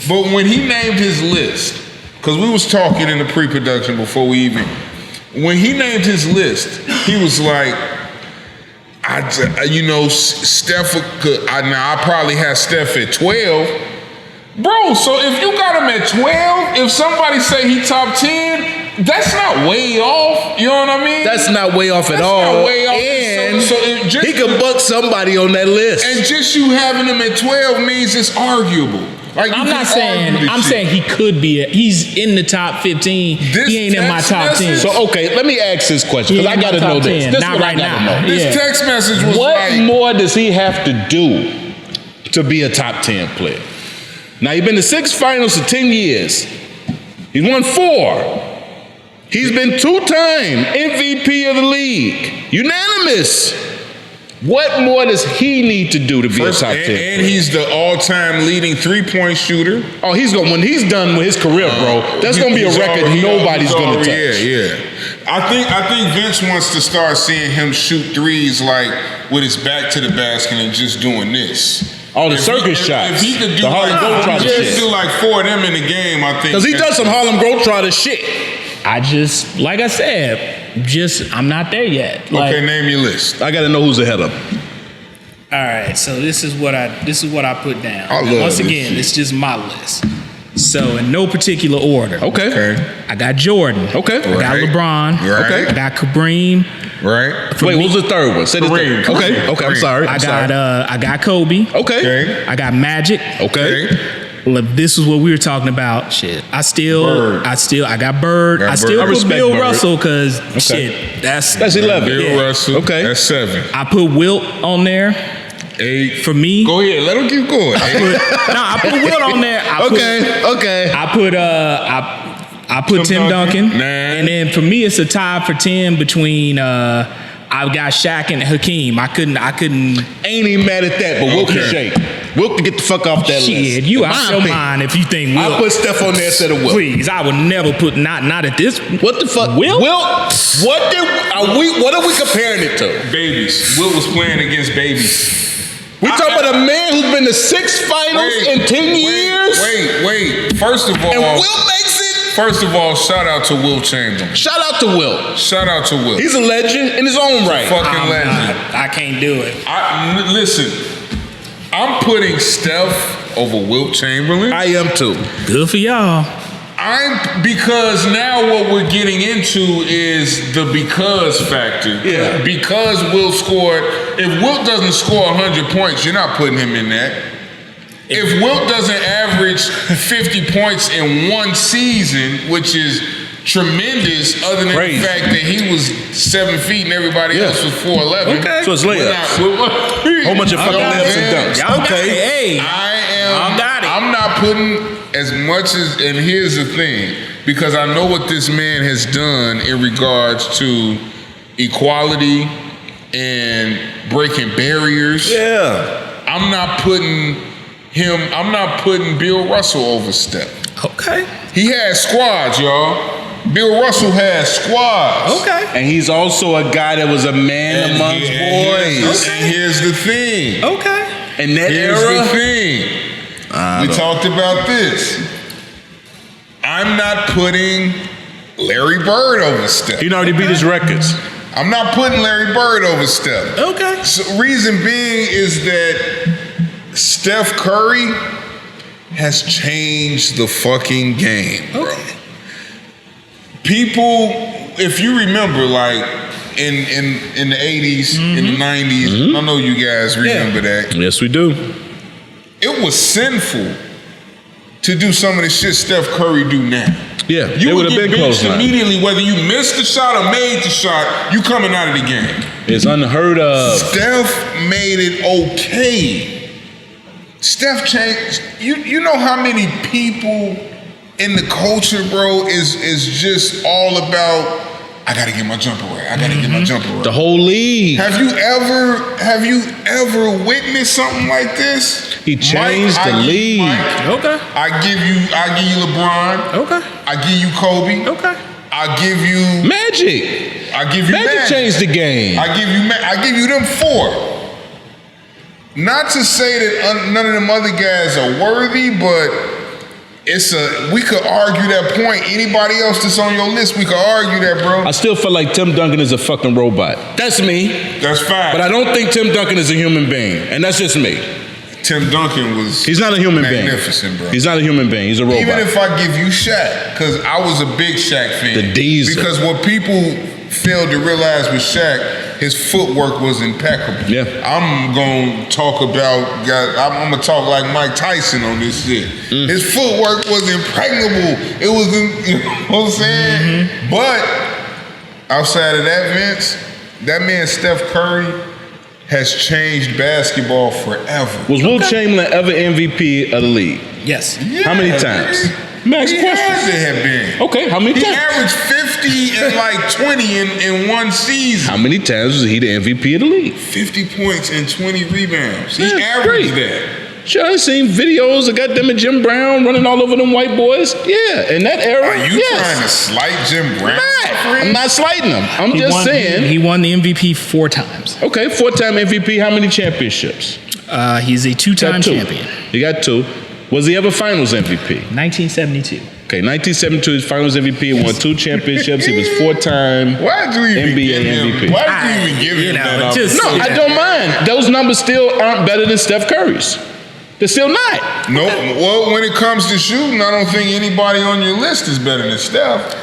but when he named his list, because we was talking in the pre-production before when he named his list, he was like, Steph, I probably have Steph at 12. Bro, so if you got him at 12, if somebody say he top 10, that's not way off. You know what I mean? That's not way off at all. Not way off. And he can buck somebody on that list. And just you having him at 12 means it's arguable. I'm saying he could be. He's in the top 15. He ain't in my top 10. So okay, let me ask this question because I got to know this. This not right now. This text message was what more does he have to do to be a top 10 player? Now he's been to 6 finals for 10 years. He's won 4. He's been 2-time MVP of the league, unanimous. What more does he need to do to be a top 10? And he's the all-time leading 3-point shooter. Oh, when he's done with his career, bro, that's gonna be a record nobody's gonna touch. Yeah. I think Vince wants to start seeing him shoot threes with his back to the basket and just doing this. All the circus shots. If he could do Harlem Globetrotter shit. do 4 of them in the game, I think. Because he does some Harlem Globetrotter shit. I'm not there yet. Okay, name your list. I got to know who's ahead of him. All right, so this is what I put down. Once again, it's just my list. So in no particular order. Okay. I got Jordan. Okay. I got LeBron. Right. Okay. I got Kareem. Right. Wait, what was the third one? Say the third. Okay. I'm sorry. I got Kobe. Okay. I got Magic. Okay. Look, this is what we were talking about. Shit. I got Bird. I still put Bill Russell because that's 11. Bill Russell. Okay. That's 7. I put Wilt on there. 8. For me, go ahead. Let him keep going. I put Wilt on there. Okay. I put Tim Duncan. 9. And then for me, it's a tie for 10 between. I've got Shaq and Hakeem. I couldn't. Ain't even mad at that, but Wilt can shake. Wilt can get the fuck off that list. Shit, you out your mind if you think Wilt. I put Steph on there instead of Wilt. Please, I would never put not at this. What the fuck? Wilt? What are we comparing it to? Babies. Wilt was playing against babies. We talking about a man who's been to 6 finals in 10 years. Wait. First of all, and Wilt makes it. First of all, shout out to Wilt Chamberlain. Shout out to Wilt. Shout out to Wilt. He's a legend in his own right. Fucking legend. I can't do it. Listen, I'm putting Steph over Wilt Chamberlain. I am too. Good for y'all. Because now what we're getting into is the because factor. Yeah. Because Wilt scored. If Wilt doesn't score 100 points, you're not putting him in that. If Wilt doesn't average 50 points in one season, which is tremendous, other than the fact that he was 7 feet and everybody else was 4'11". Okay. So it's layups. Whole bunch of fucking layups and dunks. Y'all Okay. I'm not putting as much as, and here's the thing, because I know what this man has done in regards to equality and breaking barriers. Yeah. I'm not putting Bill Russell over Steph. Okay. He has squads, y'all. Bill Russell has squads. Okay. And he's also a guy that was a man amongst boys. And here's the thing. Okay. In that Here's era, the thing. We talked about this. I'm not putting Larry Bird over Steph. he already beat his records. I'm not putting Larry Bird over Steph. Okay. So reason being is that Steph Curry has changed the fucking game, bro. Okay. People, if you remember, like in the 80s, in the 90s, I know you guys remember that. Yes, we do. It was sinful to do some of the shit Steph Curry do now. Yeah, You would have get been close benched immediately, whether you missed the shot or made the shot, you coming out of the game. It's unheard of. Steph made it okay. Steph changed. You know how many people in the culture, bro, is just all about, I gotta get my jumper right. I gotta get my jumper right. The whole league. Have you ever witnessed something like this? He changed the league. Okay. I give you LeBron. Okay. I give you Kobe. Okay. I give you Magic. I give you Magic changed the game. I give you them 4. Not to say that none of them other guys are worthy, but we could argue that point. Anybody else that's on your list, we could argue that, bro. I still feel like Tim Duncan is a fucking robot. That's me. That's fact. But I don't think Tim Duncan is a human being. And that's just me. Tim Duncan was He's not a human being. magnificent, bro. He's not a human being. He's a robot. Even if I give you Shaq, because I was a big Shaq fan. The Diesel. Because what people failed to realize with Shaq, his footwork was impeccable. Yeah. I'm going to talk about, I'm going to talk like Mike Tyson on this shit. His footwork was impregnable. It was, you know what I'm saying? Mm-hmm. But outside of that, Vince, that man Steph Curry has changed basketball forever. Was Wilt Chamberlain ever MVP of the league? Yes. How many times? Max He question. has to have been. Okay, how many He times? averaged 50 and like 20 in one season. How many times was he the MVP of the league? 50 points and 20 rebounds. He Yeah, averaged great. that. Sure, I seen videos of goddamn it Jim Brown running all over them white boys. Yeah, in that era. Are you yes. trying to slight Jim Brown? I'm not slighting him. I'm just saying. He won the MVP 4 times. Okay, 4-time MVP. How many championships? He's a 2-time Got 2. champion. He got 2. Was he ever Finals MVP? 1972. Okay, 1972 is Finals MVP. He won 2 championships. He was 4-time Why'd you even NBA give him, MVP. Why'd you even give him that just- No, opportunity? I don't mind. Those numbers still aren't better than Steph Curry's. They're still not. No, well, when it comes to shooting, I don't think anybody on your list is better than Steph.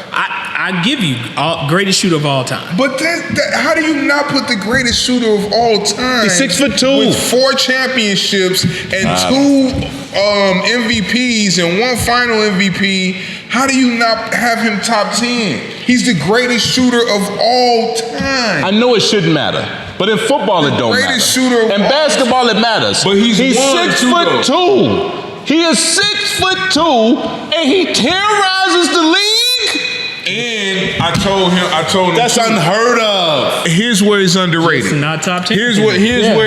I give you greatest shooter of all time. But how do you not put the greatest shooter of all time? He's 6'2" with 4 championships and 2 MVPs and 1 final MVP. How do you not have him top 10? He's the greatest shooter of all time. I know it shouldn't matter. But in football, it don't matter. Greatest shooter of In all. basketball, it matters. But he's 6'2". He is 6'2", and he terrorizes the league. And I told him That's unheard of. Here's where he's underrated. It's not top 10. Here's where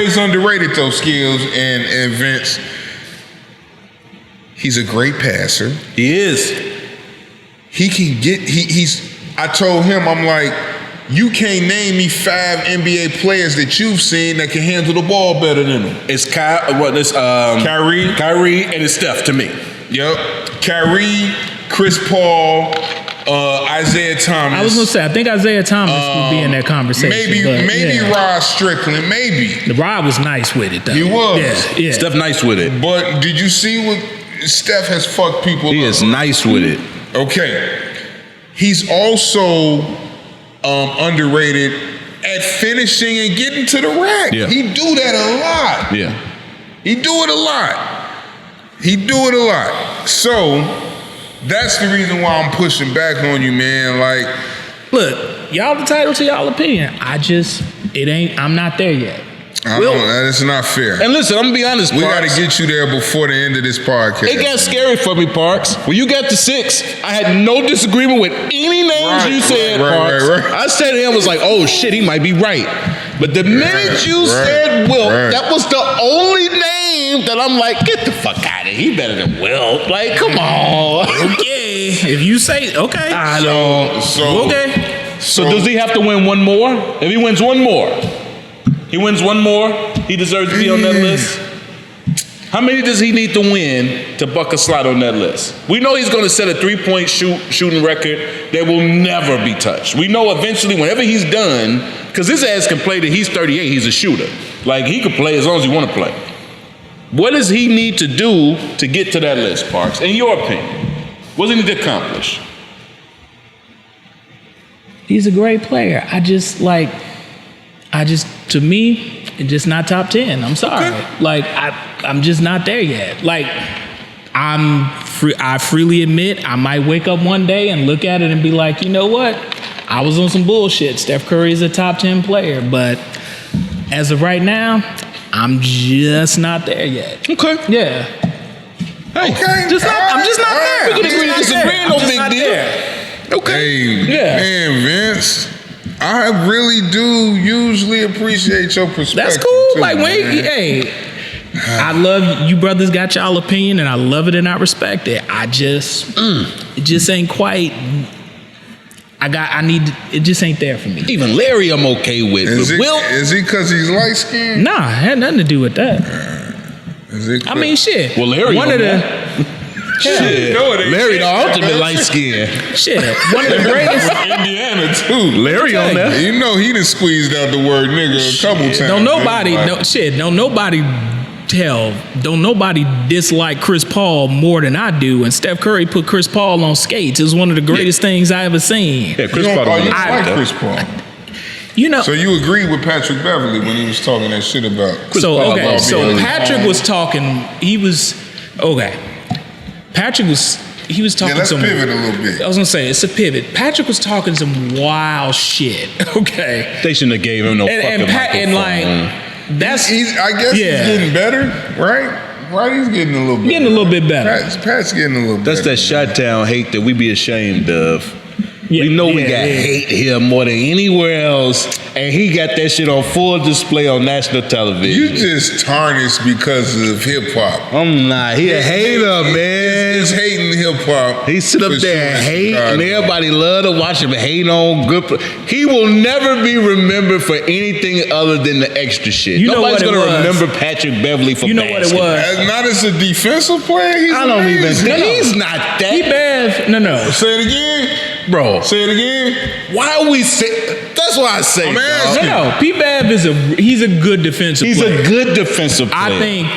he's underrated though, Skills and Vince. He's a great passer. He is. He can get I told him, I'm like, you can't name me 5 NBA players that you've seen that can handle the ball better than him. It's Kyrie, and it's Steph to me. Yep. Kyrie, Chris Paul, Isaiah Thomas. I was gonna say, I think Isaiah Thomas would be in that conversation. Maybe Rod Strickland, maybe. The Rod was nice with it though. He was. Yeah. Steph nice with it. But did you see what Steph has fucked people up? He is nice with it. Okay. He's also underrated at finishing and getting to the rack. Yeah. He do that a lot. Yeah. He do it a lot. So that's the reason why I'm pushing back on you, man. Like, Look, y'all entitled to y'all opinion. I'm not there yet. that's not fair. And listen, I'm gonna be honest, We got Parks. to get you there before the end of this podcast. It got scary for me, Parks. When you got to 6, I had no disagreement with any names you said, Parks. Right. I said to him, was like, oh shit, he might be right. But the minute you said Wilt, that was the only name that I'm like, get the fuck out of here. He better than Wilt. Like, come on. Okay. If you say okay. I know. So does he have to win one more? If he wins one more, he deserves to be on that list. How many does he need to win to buck a slot on that list? We know he's going to set a 3-point shooting record that will never be touched. We know eventually, whenever he's done, because his ass can play till he's 38, he's a shooter. Like, he can play as long as he want to play. What does he need to do to get to that list, Parks? In your opinion, what does he need to accomplish? He's a great player. To me, it's just not top 10. I'm sorry. Okay. Like, I'm just not there yet. Like, I freely admit I might wake up one day and look at it and be like, you know what? I was on some bullshit. Steph Curry is a top 10 player, but as of right now, I'm just not there yet. Okay. Yeah. Hey. Okay. I'm just not there. We can agree to disagree. No big deal. Okay. Yeah. Man, Vince, I really do usually appreciate your perspective. That's cool. Too, Like, man. I love you brothers got y'all opinion and I love it and I respect it. It just ain't quite. It just ain't there for me. Even Larry, I'm okay with. Is he because he's light skinned? Nah, it had nothing to do with that. I mean, shit. Well, Larry, one of the shit. No, it ain't. Larry, the ultimate light skin. shit. One of the greatest. Indiana too. Larry on that. You know he done squeezed out the word nigga a couple times. Don't nobody dislike Chris Paul more than I do. And Steph Curry put Chris Paul on skates. It was one of the greatest things I ever seen. Yeah, Chris You Paul. don't don't like Chris Paul. You know. So you agree with Patrick Beverly when he was talking that shit about Chris Paul? So Patrick was talking. He was okay. Patrick was. He was talking let's some. pivot a little bit. I was gonna say it's a pivot. Patrick was talking some wild shit. Okay. They shouldn't have gave him no fucking microphone. That's. I guess he's getting better, right? Right, he's getting a little bit. Getting a little bit better. Pat's getting a little bit. That's that Chi-Town hate that we be ashamed of. We know we got hate here more than anywhere else, and he got that shit on full display on national television. You just tarnished because of hip hop. I'm not. He a hater, man. He's hating hip hop. He sit up there and hate, and everybody love to watch him hate on good. He will never be remembered for anything other than the extra shit. Nobody's gonna remember Patrick Beverly for basketball. What it was? Not as a defensive player. I don't even think he's not that. He bad. No. Say it again, bro. Say it again. Why are we say? That's why I say. I'm asking. No. P. Babb he's a good defensive player. He's a good defensive player. I think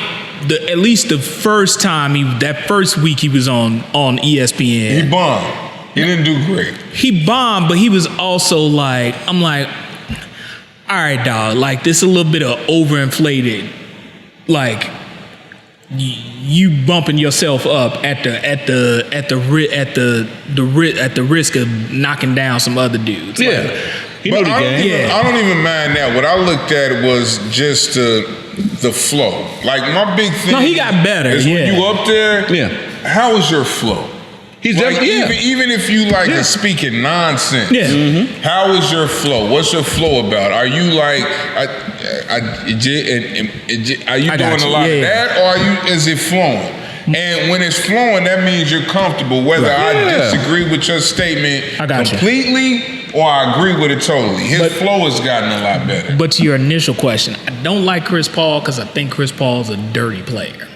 at least the first time that first week he was on ESPN. He bombed. He didn't do great. He bombed, but he was also like, I'm like, all right, dog. Like this a little bit of overinflated, like you bumping yourself up at the risk of knocking down some other dudes. Yeah. He knew the game. I don't even mind that. What I looked at was just the flow. Like my big thing. No, he got better. Is when you up there. Yeah. How is your flow? He's like, even if you like are speaking nonsense. Yeah. Mm-hmm. How is your flow? What's your flow about? Are you like are you doing a lot of that, or is it flowing? And when it's flowing, that means you're comfortable. Whether I disagree with your statement completely or I agree with it totally. His flow has gotten a lot better. But to your initial question, I don't like Chris Paul because I think Chris Paul's a dirty player.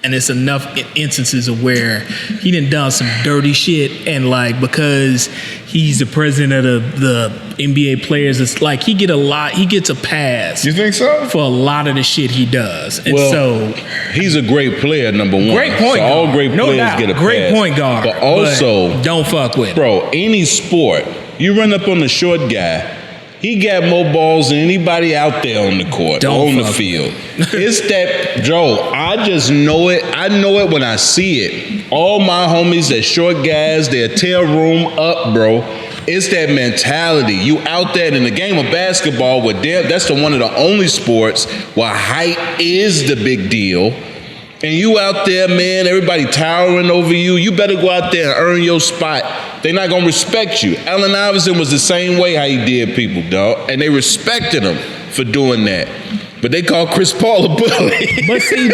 And it's enough instances of where he done some dirty shit, and like because he's the president of the NBA players, it's like he gets a pass. You think so? For a lot of the shit he does. And so he's a great player, number one. Great point guard. All great players get a great pass. Point guard. But also, don't fuck with him. Bro, any sport, you run up on the short guy, he got more balls than anybody out there on the court, on the field. It's that, Joe, I just know it. I know it when I see it. All my homies that short guys, their tail room up, bro. It's that mentality. You out there in the game of basketball, that's one of the only sports where height is the big deal. And you out there, man, everybody towering over you. You better go out there and earn your spot. They're not going to respect you. Allen Iverson was the same way how he did people, dog. And they respected him for doing that. But they call Chris Paul a bully. But see,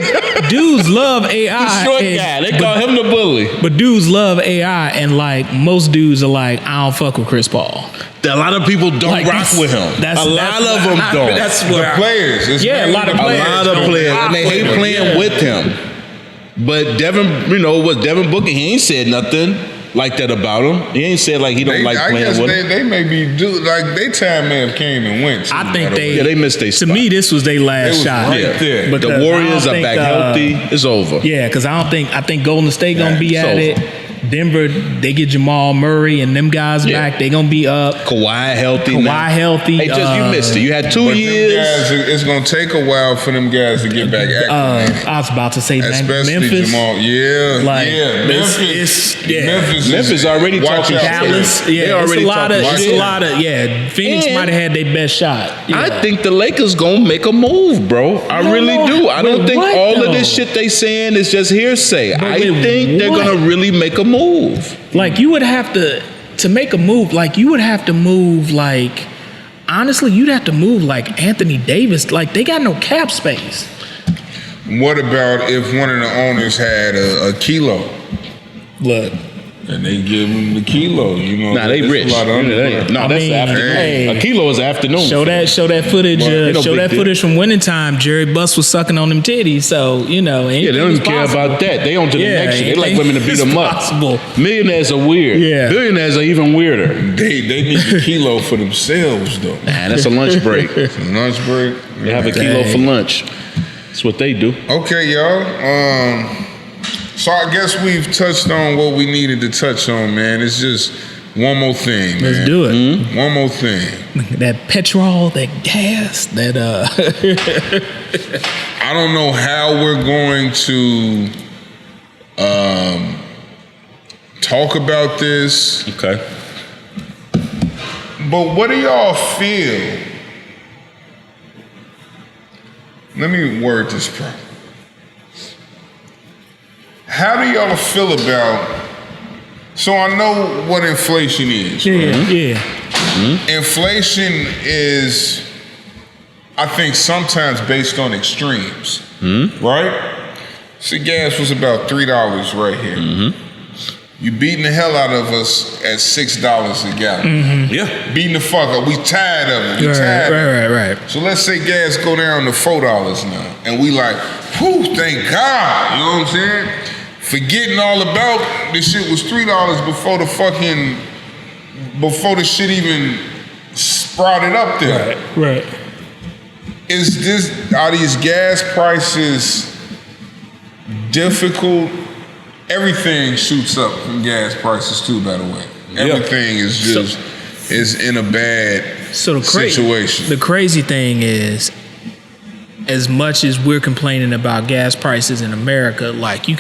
dudes love AI. Short guy. They call him the bully. But dudes love AI, and like most dudes are like, I don't fuck with Chris Paul. A lot of people don't rock with him. A lot of them don't. That's what the players. A lot of players. And they hate playing with him. But Devin Booker, he ain't said nothing like that about him. He ain't said like he don't like playing with him. They may be their time may have came and went. Too, I think they missed their spot. To me, this was their last shot. Right there. But the Warriors are back healthy. It's over. Yeah, because I think Golden State gonna be at it. Denver, they get Jamal Murray and them guys back. They gonna be up. Kawhi healthy. Healthy. Hey, you missed it. You had 2 years. It's gonna take a while for them guys to get back acclimated. I was about to say especially Memphis. Jamal. Memphis already talking Dallas. Yeah, it's a lot of Phoenix might have had their best shot. Yeah. I think the Lakers gonna make a move, bro. I really do. I don't think all of this shit they saying is just hearsay. I think they're gonna really make a move. Like you would have to make a move. Like you would have to move. Like honestly, you'd have to move like Anthony Davis. Like they got no cap space. What about if one of the owners had a kilo? Look. And they give them the kilo, Nah, they rich. That's afternoon. A kilo is afternoon. Show that footage. Show that footage from Winning Time. Jerry Buss was sucking on them titties. So they don't even care about that. They on to the next shit. They like women to beat them up. Millionaires are weird. Yeah. Billionaires are even weirder. They need a kilo for themselves though. Nah, that's a lunch break. Lunch break. They have a kilo for lunch. That's what they do. Okay, y'all. So I guess we've touched on what we needed to touch on, man. It's just one more thing, man. Let's do it. Mm-hmm. One more thing. That petrol, that gas, that I don't know how we're going to talk about this. Okay. But what do y'all feel? Let me word this properly. How do y'all feel about? So I know what inflation is. Yeah, right? Yeah. Mm-hmm. Inflation is, I think, sometimes based on extremes. Mm-hmm. Right? See, gas was about $3 right here. Mm-hmm. You beating the hell out of us at $6 a gallon. Mm-hmm. Yeah. Beating the fuck up. We tired of it. Right. So let's say gas go down to $4 now. And we like, whew, thank God. You know what I'm saying? Forgetting all about this shit was $3 before the shit even sprouted up there. Right. Are these gas prices difficult? Everything shoots up from gas prices too, by the way. Everything is just is in a bad situation. The crazy thing is as much as we're complaining about gas prices in America, like you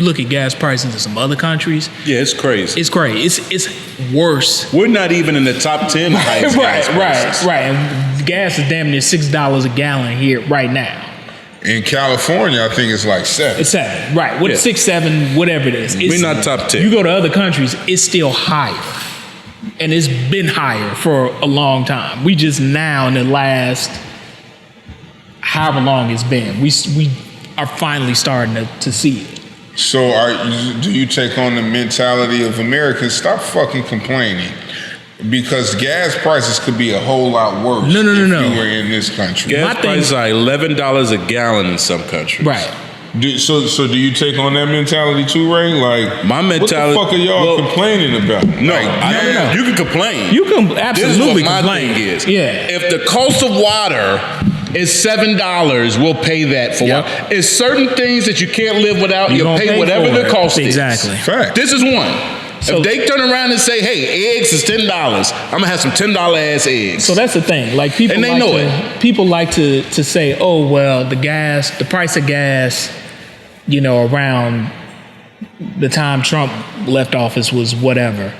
look at gas prices in some other countries. Yeah, it's crazy. It's crazy. It's worse. We're not even in the top 10 highest gas prices. Right. And gas is damn near $6 a gallon here right now. In California, I think it's like 7. It's 7, right? What 6, 7, whatever it is. We're not top 10. You go to other countries, it's still higher, and it's been higher for a long time. We just now in the last however long it's been, we are finally starting to see it. So, do you take on the mentality of Americans? Stop fucking complaining. Because gas prices could be a whole lot worse No. if you were in this country. Gas prices are $11 a gallon in some countries. Right. So do you take on that mentality too, Ray? Like, my mentality. What the fuck are y'all complaining about? No, like, I don't. You can complain. You can absolutely this is what complain. my thing is. Yeah. If the cost of water is $7, we'll pay that for water. It's certain things that you can't live without. You'll pay whatever the cost is. Exactly. Fact. This is one. So if they turn around and say, "Hey, eggs is $10," I'm gonna have some $10 ass eggs. So that's the thing. Like people, and they like know it. People like to say, "Oh, well, the price of gas, around the time Trump left office was whatever."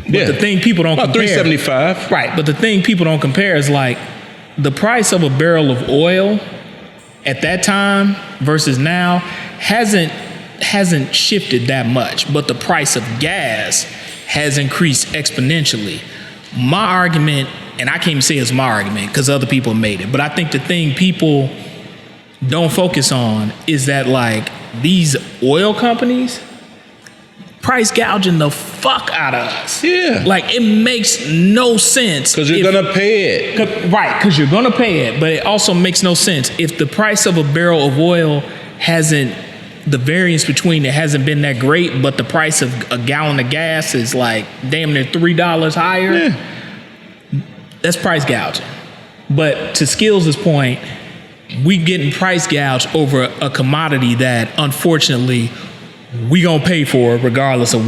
But the thing people don't compare, $3.75, right? But the thing people don't compare is like the price of a barrel of oil at that time versus now hasn't shifted that much, but the price of gas has increased exponentially. My argument, and I can't even say it's my argument because other people made it, but I think the thing people don't focus on is that like these oil companies price gouging the fuck out of us. Yeah. Like it makes no sense. Because you're going to pay it. Right, because you're going to pay it, but it also makes no sense if the price of a barrel of oil the variance between it hasn't been that great, but the price of a gallon of gas is like damn near $3 higher. Yeah. That's price gouging. But to Skills' point, we getting price gouged over a commodity that unfortunately we gonna pay for regardless of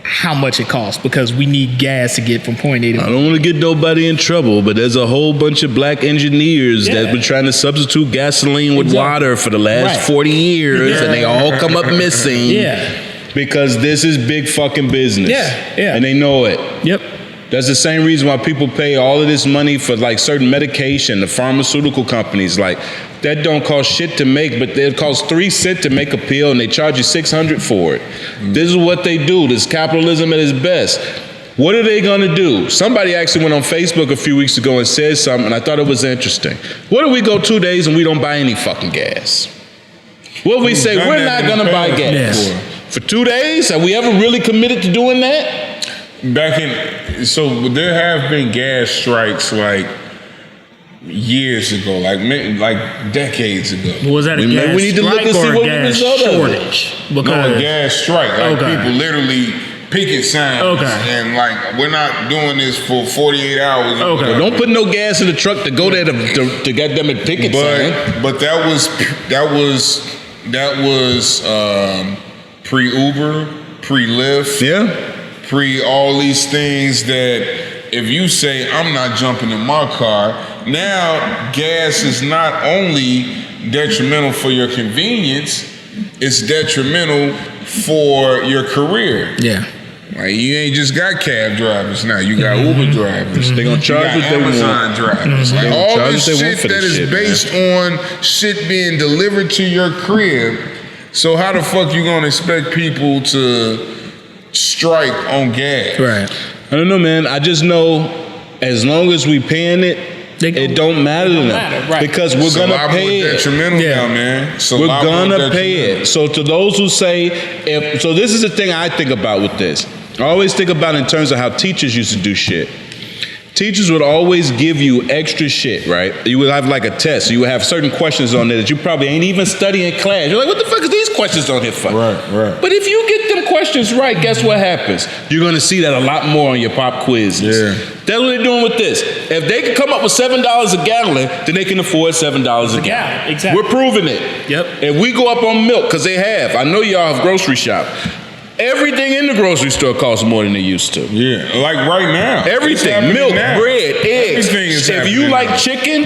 how much it costs because we need gas to get from point A to I don't want to get nobody in trouble, but there's a whole bunch of black engineers that been trying to substitute gasoline with water for the last 40 years, and they all come up missing. Yeah. Because this is big fucking business. Yeah. And they know it. Yep. That's the same reason why people pay all of this money for like certain medication, the pharmaceutical companies. Like that don't cost shit to make, but it costs 3 cents to make a pill and they charge you $600 for it. This is what they do. This capitalism at its best. What are they gonna do? Somebody actually went on Facebook a few weeks ago and said something, and I thought it was interesting. What if we go 2 days and we don't buy any fucking gas? What if we say we're not gonna buy gas? For 2 days? Are we ever really committed to doing that? So there have been gas strikes like years ago, like decades ago. Was that a gas we need to look strike and see or what a gas the result shortage? No, a gas strike. Like people literally picket signs and like we're not doing this for 48 hours. Okay. Well, don't put no gas in the truck to go there to get them a picket sign. But that was pre-Uber, pre-Lyft. Yeah. Pre all these things that if you say I'm not jumping in my car, now gas is not only detrimental for your convenience, it's detrimental for your career. Yeah. Like you ain't just got cab drivers now, you got Uber drivers. They gonna charge what they Amazon want. drivers. Like all this shit that is based on shit being delivered to your crib. So how the fuck you gonna expect people to strike on gas? Right. I don't know, man. I just know as long as we paying it, it don't matter to them. Right. Because we're gonna pay it. Detrimental now, man. We're gonna pay it. So to those who say, so this is the thing I think about with this. I always think about it in terms of how teachers used to do shit. Teachers would always give you extra shit, right? You would have like a test. You would have certain questions on there that you probably ain't even studying in class. You're like, what the fuck is these questions on here for? Right. But if you get them questions right, guess what happens? You're going to see that a lot more on your pop quizzes. Yeah. That's what they're doing with this. If they can come up with $7 a gallon, then they can afford $7 a gallon. Yeah, exactly. We're proving it. Yep. If we go up on milk, because they have. I know y'all have grocery shop. Everything in the grocery store costs more than they used to. Yeah, like right now. Everything. Milk, bread, eggs. Everything is if you happening like now. chicken,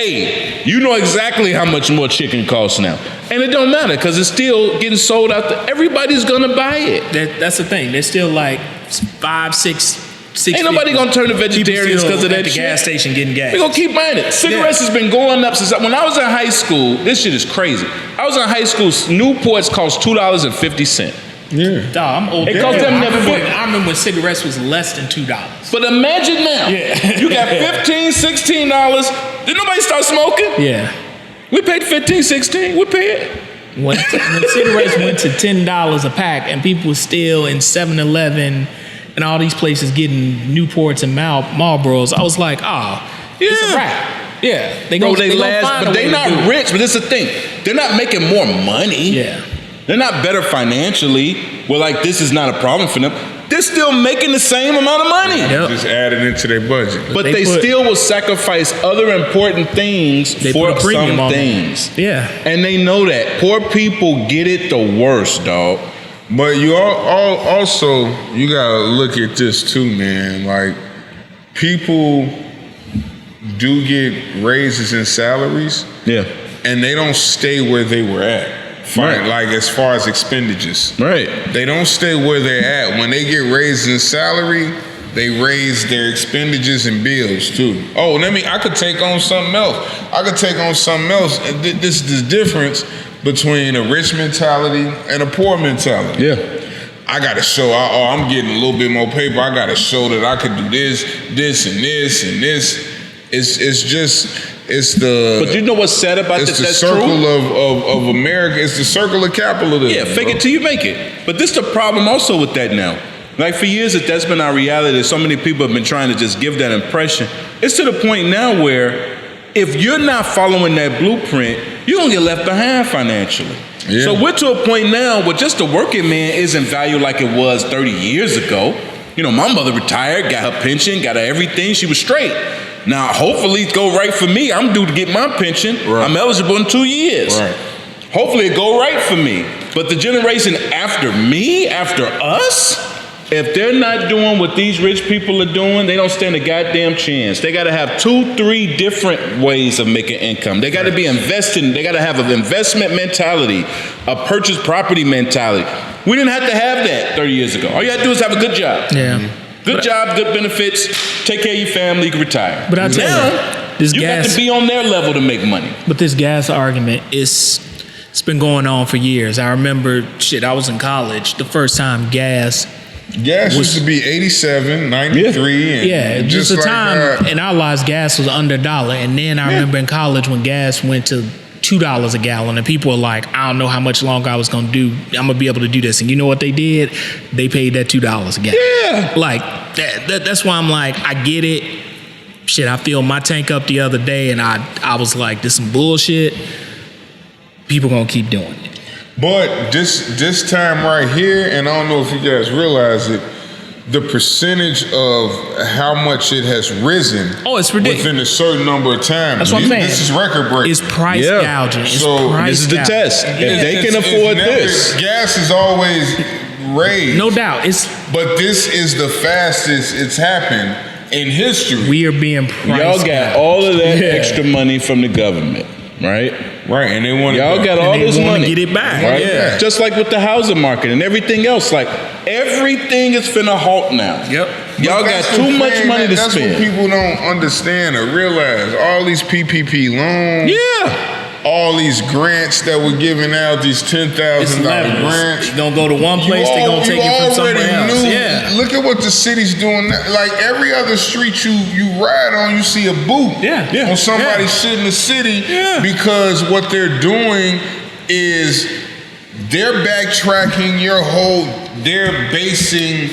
hey, you know exactly how much more chicken costs now. And it don't matter because it's still getting sold out there. Everybody's going to buy it. That's the thing. They're still like 5, 6. Ain't nobody gonna turn to vegetarians because of that at the shit. gas station getting gas. They gonna keep buying it. Cigarettes has been going up since when I was in high school. This shit is crazy. I was in high school. Newports cost $2.50. Yeah. Dog, I'm old. It cost them I remember when cigarettes was less than $2. But imagine now. Yeah. You got $15, $16. Did nobody start smoking? Yeah. We paid $15, $16. We paid. When cigarettes went to $10 a pack, and people were still in 7-Eleven and all these places getting Newports and Marlboros, I was like, it's a wrap. Yeah, they last, but they not rich. But this is the thing, they're not making more money. Yeah, they're not better financially. Well, like this is not a problem for them. They're still making the same amount of money. Yep. Just added into their budget. But they still will sacrifice other important things for some things. Yeah, and they know that poor people get it the worst, dog. But you also you gotta look at this too, man. Like people do get raises in salaries, and they don't stay where they were at. Fine, like as far as expenditures, they don't stay where they're at. When they get raised in salary, they raise their expenditures and bills too. Oh, I could take on something else. And this is the difference between a rich mentality and a poor mentality. I gotta show, I'm getting a little bit more paper. I gotta show that I could do this, and this. It's the. But you know what's sad about this? It's the That's circle true? of America. It's the circle of capitalism. Yeah, fake it till you make it. But this is the problem also with that now. Like for years that's been our reality. So many people have been trying to just give that impression. It's to the point now where if you're not following that blueprint, you're gonna get left behind financially. Yeah. So we're to a point now where just the working man isn't valued like it was 30 years ago. You know, my mother retired, got her pension, got her everything. She was straight. Now, hopefully it go right for me. I'm due to get my pension. Right. I'm eligible in 2 years. Right. Hopefully it go right for me. But the generation after me, after us, if they're not doing what these rich people are doing, they don't stand a goddamn chance. They got to have 2, 3 different ways of making income. They got to be investing. They got to have an investment mentality, a purchase property mentality. We didn't have to have that 30 years ago. All you had to do is have a good job. Yeah. Good job, good benefits, take care of your family, you can retire. But I tell you got to be on their level to make money. But this gas argument it's been going on for years. I remember, I was in college. The first time gas used to be 87, 93. And just the time in our lives, gas was under $1. And then I remember in college when gas went to $2 a gallon, and people were like, I don't know how much longer I'm gonna be able to do this. And you know what they did? They paid that $2 a gallon. Yeah. Like that's why I'm like, I get it. I filled my tank up the other day, and I was like, this is some bullshit. People gonna keep doing it. But this time right here, and I don't know if you guys realize it, the percentage of how much it has risen it's ridiculous within a certain number of times. That's what I'm saying. This is record breaking. It's price gouging. This is the test. If they can afford this. Gas is always raised. No doubt. But this is the fastest it's happened in history. We are being priced. Y'all got all of that extra money from the government, right? Right, and they want y'all got all this money. Get it back, right? Yeah. Just like with the housing market and everything else, like everything is finna halt now. Yep. Y'all got too much money to spend. That's what people don't understand or realize. All these PPP loans. Yeah. All these grants that were given out, these $10,000 grants. You're gonna go to one place, they're gonna take it from somewhere else. Yeah. Look at what the city's doing now. Like every other street you ride on, you see a booth on somebody's shit in the city because what they're doing is they're backtracking they're basing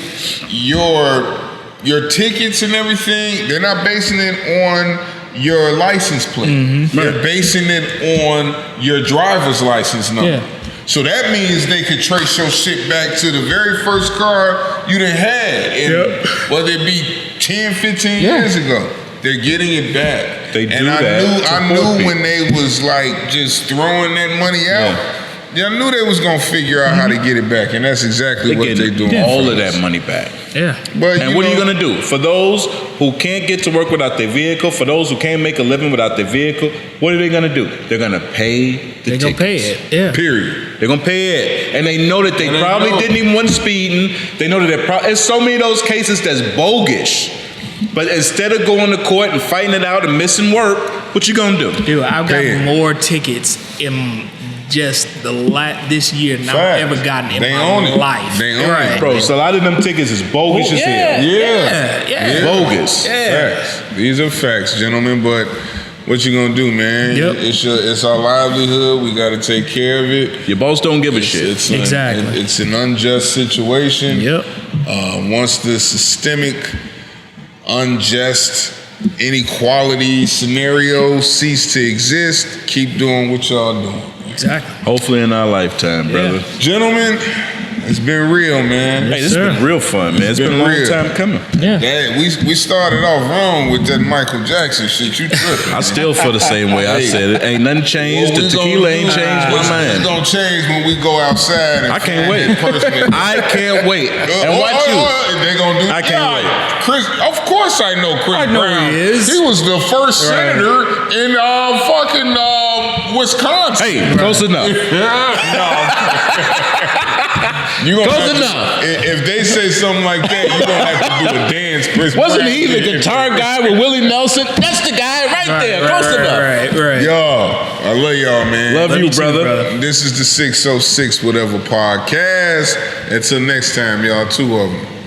your tickets and everything. They're not basing it on your license plate. Mm-hmm. They're basing it on your driver's license number. Yeah. So that means they could trace your shit back to the very first car you done had. And whether it be 10, 15 years ago, they're getting it back. They do I knew when they was like just throwing that money out. I knew they was gonna figure out how to get it back, and that's exactly what they're doing. All of that money back. Yeah. But And what are you going to do? For those who can't get to work without their vehicle, for those who can't make a living without their vehicle, what are they going to do? They're going to pay the tickets. They're going to pay it. Yeah. Period. They're going to pay it. And they know that they probably didn't even want speeding. They know that there's so many of those cases that's bogus. But instead of going to court and fighting it out and missing work, what you going to do? Dude, I've got more tickets in just this year than I've ever gotten in my life. They own it. Bro, so a lot of them tickets is bogus as hell. Yeah. Bogus. Facts. These are facts, gentlemen. But what you gonna do, man? Yep. It's our livelihood. We got to take care of it. Your boss don't give a shit. Exactly. It's an unjust situation. Yep. Once the systemic, unjust inequality scenario cease to exist, keep doing what y'all doing. Exactly. Hopefully in our lifetime, brother. Gentlemen, it's been real, man. Hey, this has been real fun, man. It's been a long time coming. Yeah. We started off wrong with that Michael Jackson shit. You tripping. I still feel the same way. I said it. Ain't nothing changed. The tequila ain't changed my mind. It's gonna change when we go outside. And I can't wait. I can't wait. And watch you. They gonna do. I can't wait. Chris, of course I know Chris Brown. He is. He was the first senator in fucking Wisconsin. Hey, close enough. You gonna Close enough. If they say something like that, you gonna have to do a dance. Chris Wasn't Brown he the guitar guy with Willie Nelson? That's the guy right there. Close enough. Right. Y'all, I love y'all, man. Love you, brother. This is the 606 Whateva podcast. Until next time, y'all. 2 of them.